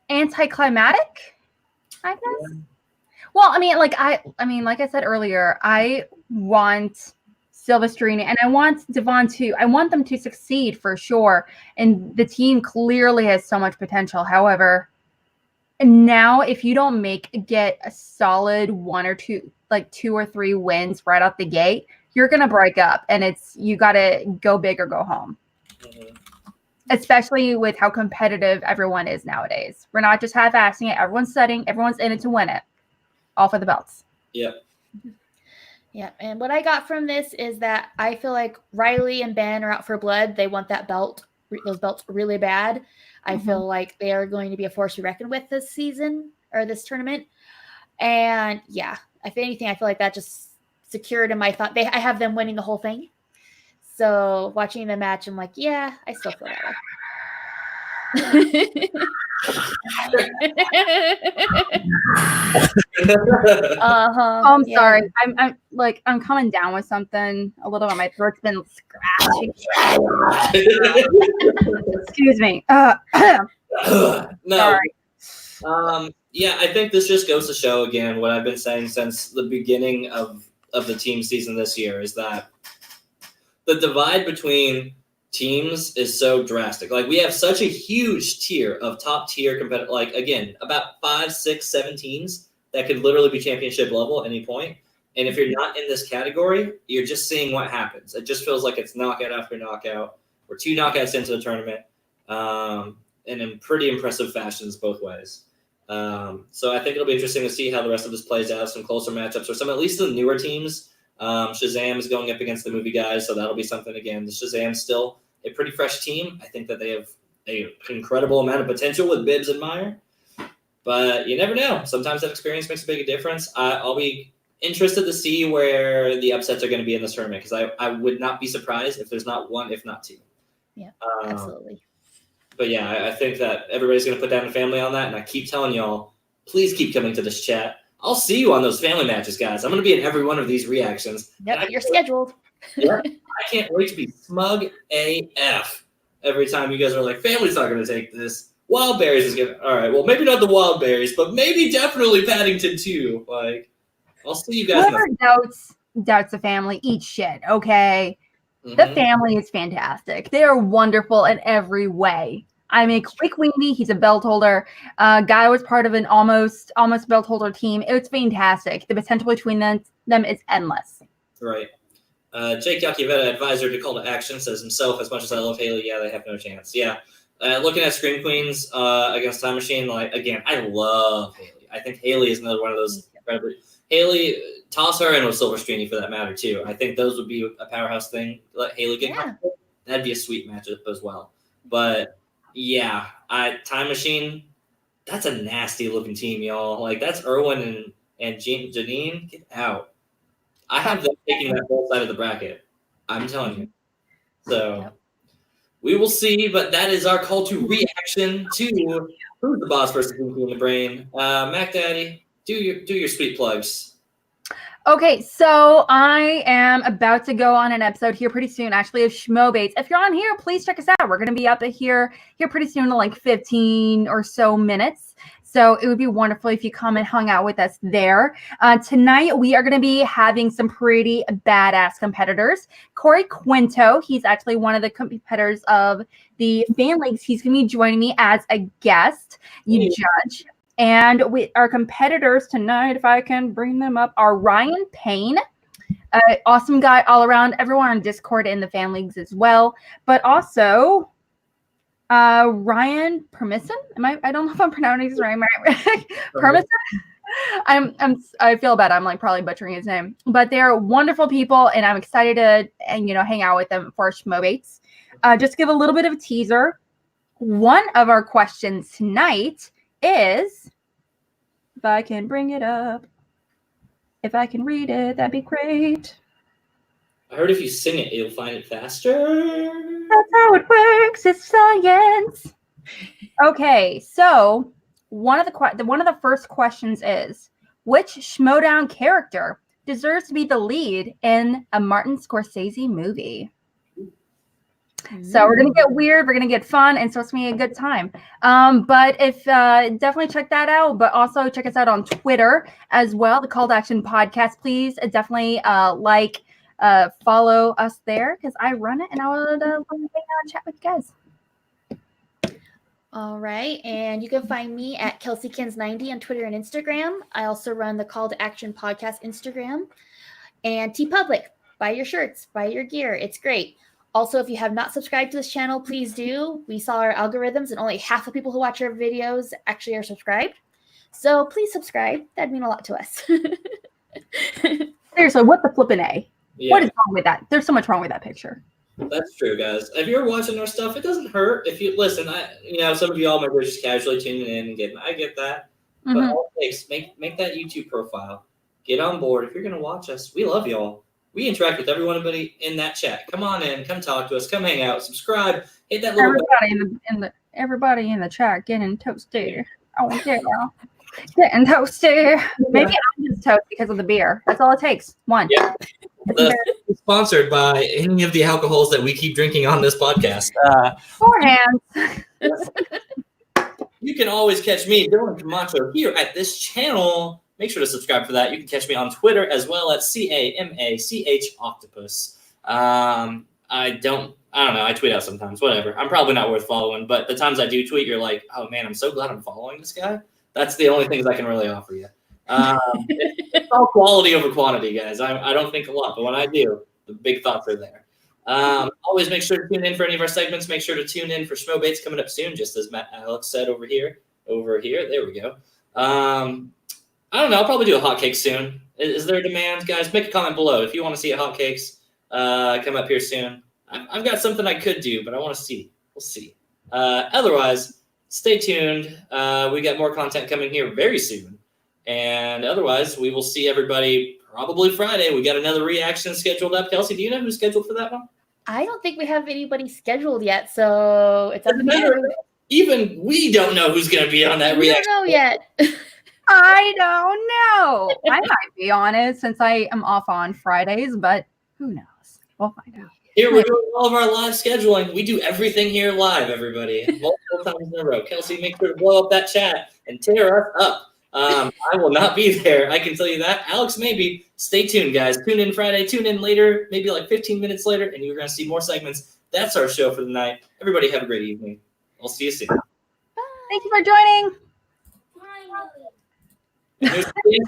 Anticlimactic, I guess. Yeah. Well, I mean, like I said earlier, I want Silverstream and I want Devon I want them to succeed for sure. And the team clearly has so much potential. However, now if you don't get a solid 1 or 2, like 2 or 3 wins right out the gate, you're gonna break up, and you gotta go big or go home. Mm-hmm. Especially with how competitive everyone is nowadays. We're not just half-assing it. Everyone's studying. Everyone's in it to win it. All for the belts. Yep. Yeah, and what I got from this is that I feel like Riley and Ben are out for blood. They want that those belts really bad. I feel like they are going to be a force to reckon with this season or this tournament. And yeah, if anything, I feel like that just secured in my thought. I have them winning the whole thing. So watching the match, I'm like, yeah, I still feel that way. I'm sorry. I'm coming down with something a little bit. My throat's been scratching. Excuse me. No. Sorry. Yeah, I think this just goes to show again what I've been saying since the beginning of the team season this year is that the divide between teams is so drastic. Like, we have such a huge tier of top tier competitive, like, again, about 5, 6, 7 teams that could literally be championship level at any point. And if you're not in this category, you're just seeing what happens. It just feels like it's knockout after knockout. We're 2 knockouts into the tournament, and in pretty impressive fashions both ways. So I think it'll be interesting to see how the rest of this plays out, some closer matchups, or some at least the newer teams. Shazam is going up against the movie guys, so that'll be something again. The Shazam's still a pretty fresh team. I think that they have an incredible amount of potential with Bibbs and Meyer, but you never know. Sometimes that experience makes a big difference. I'll be interested to see where the upsets are going to be in this tournament because I would not be surprised if there's not 1, if not 2. Yeah, absolutely. But yeah, I think that everybody's going to put down the family on that, and I keep telling y'all, please keep coming to this chat. I'll see you on those family matches, guys. I'm going to be in every one of these reactions. Yep, you're scheduled. Yeah, I can't wait to be smug AF every time you guys are like, family's not going to take this. Wild Berries is going to. All right, well, maybe not the Wild Berries, but maybe definitely Paddington too. Like, I'll see you guys. Whoever doubts the family, eat shit, okay? Mm-hmm. The family is fantastic. They are wonderful in every way. I mean, Quick Weenie, he's a belt holder. Ghai was part of an almost belt holder team. It's fantastic. The potential between them is endless. Right. Jake Yakivetta, advisor to Call to Action, says himself, as much as I love Haley, yeah, they have no chance. Yeah. Looking at Scream Queens against Time Machine, like, again, I love Haley. I think Haley is another one of those incredibly. Haley, toss her in with Silverstream for that matter, too. I think those would be a powerhouse thing. Let Haley get comfortable. That'd be a sweet matchup as well. But yeah, Time Machine, that's a nasty looking team, y'all. Like, that's Erwin and Janine. Get out. I have them taking that whole side of the bracket. I'm telling you. So we will see, but that is our call to reaction to Who's the Boss versus Inky in the Brain. Mac Daddy, do your sweet plugs. Okay, so I am about to go on an episode here pretty soon, actually, of Schmoedown. If you're on here, please check us out. We're going to be up here pretty soon in like 15 or so minutes. So it would be wonderful if you come and hung out with us there. Tonight, we are going to be having some pretty badass competitors. Corey Quinto, he's actually one of the competitors of the Fan Leagues. He's going to be joining me as a guest, judge. And our competitors tonight, if I can bring them up, are Ryan Payne, awesome guy all around, everyone on Discord and the Fan Leagues as well, but also Ryan Permisson. I don't know if I'm pronouncing his name right. Permisson. I feel bad. I'm like probably butchering his name, but they're wonderful people, and I'm excited to hang out with them for Schmoedown. Just give a little bit of a teaser. One of our questions tonight is, if I can bring it up, if I can read it, that'd be great. I heard if you sing it, you'll find it faster. That's how it works. It's science. Okay, so one of the first questions is, which Schmoedown character deserves to be the lead in a Martin Scorsese movie? So we're going to get weird, we're going to get fun, and so it's going to be a good time. But if definitely check that out, but also check us out on Twitter as well, the Call to Action Podcast. Please definitely follow us there, because I run it, and I would hang out and chat with you guys. All right, and you can find me at KelseyKins90 on Twitter and Instagram. I also run the Call to Action Podcast Instagram. And TeePublic, buy your shirts, buy your gear. It's great. Also, if you have not subscribed to this channel, please do. We saw our algorithms, and only half the people who watch our videos actually are subscribed. So please subscribe. That'd mean a lot to us. Seriously, what the flippin' A? Yeah. What is wrong with that? There's so much wrong with that picture. That's true, guys. If you're watching our stuff, it doesn't hurt if you listen. Some of y'all might be just casually tuning in and getting. I get that, but all it takes, make that YouTube profile, get on board. If you're gonna watch us, we love y'all. We interact with everybody in that chat. Come on in, come talk to us, come hang out, subscribe, hit that little. Everybody in the chat getting toasty. Oh yeah, getting toasty. Maybe I'm just toast because of the beer. That's all it takes. One. Yeah. Sponsored by any of the alcohols that we keep drinking on this podcast. Four hands. You can always catch me, Dylan Camacho, here at this channel. Make sure to subscribe for that. You can catch me on Twitter as well at CAMACH Octopus. I don't know. I tweet out sometimes. Whatever. I'm probably not worth following, but the times I do tweet, you're like, oh man, I'm so glad I'm following this guy. That's the only things I can really offer you. It's all quality over quantity, guys. I don't think a lot, but when I do, the big thoughts are there. Always make sure to tune in for any of our segments. Make sure to tune in for Schmoedown coming up soon, just as Alex said over here. There we go. I don't know. I'll probably do a hotcake soon. Is there a demand, guys? Make a comment below if you want to see a hotcakes come up here soon. I've got something I could do, but I want to see. We'll see. Otherwise, stay tuned. We got more content coming here very soon. And otherwise, we will see everybody probably Friday. We got another reaction scheduled up. Kelsey, do you know who's scheduled for that one? I don't think we have anybody scheduled yet, so it's up to you. Even we don't know who's going to be on that reaction. We don't know yet. I don't know. I might be on it since I am off on Fridays, but who knows? We'll find out. Here we're doing all of our live scheduling. We do everything here live, everybody. Multiple times in a row. Kelsey, make sure to blow up that chat and tear us up. I will not be there. I can tell you that. Alex, maybe. Stay tuned, guys. Tune in Friday. Tune in later, maybe like 15 minutes later, and you're going to see more segments. That's our show for the night. Everybody have a great evening. I'll see you soon. Bye. Thank you for joining. Before we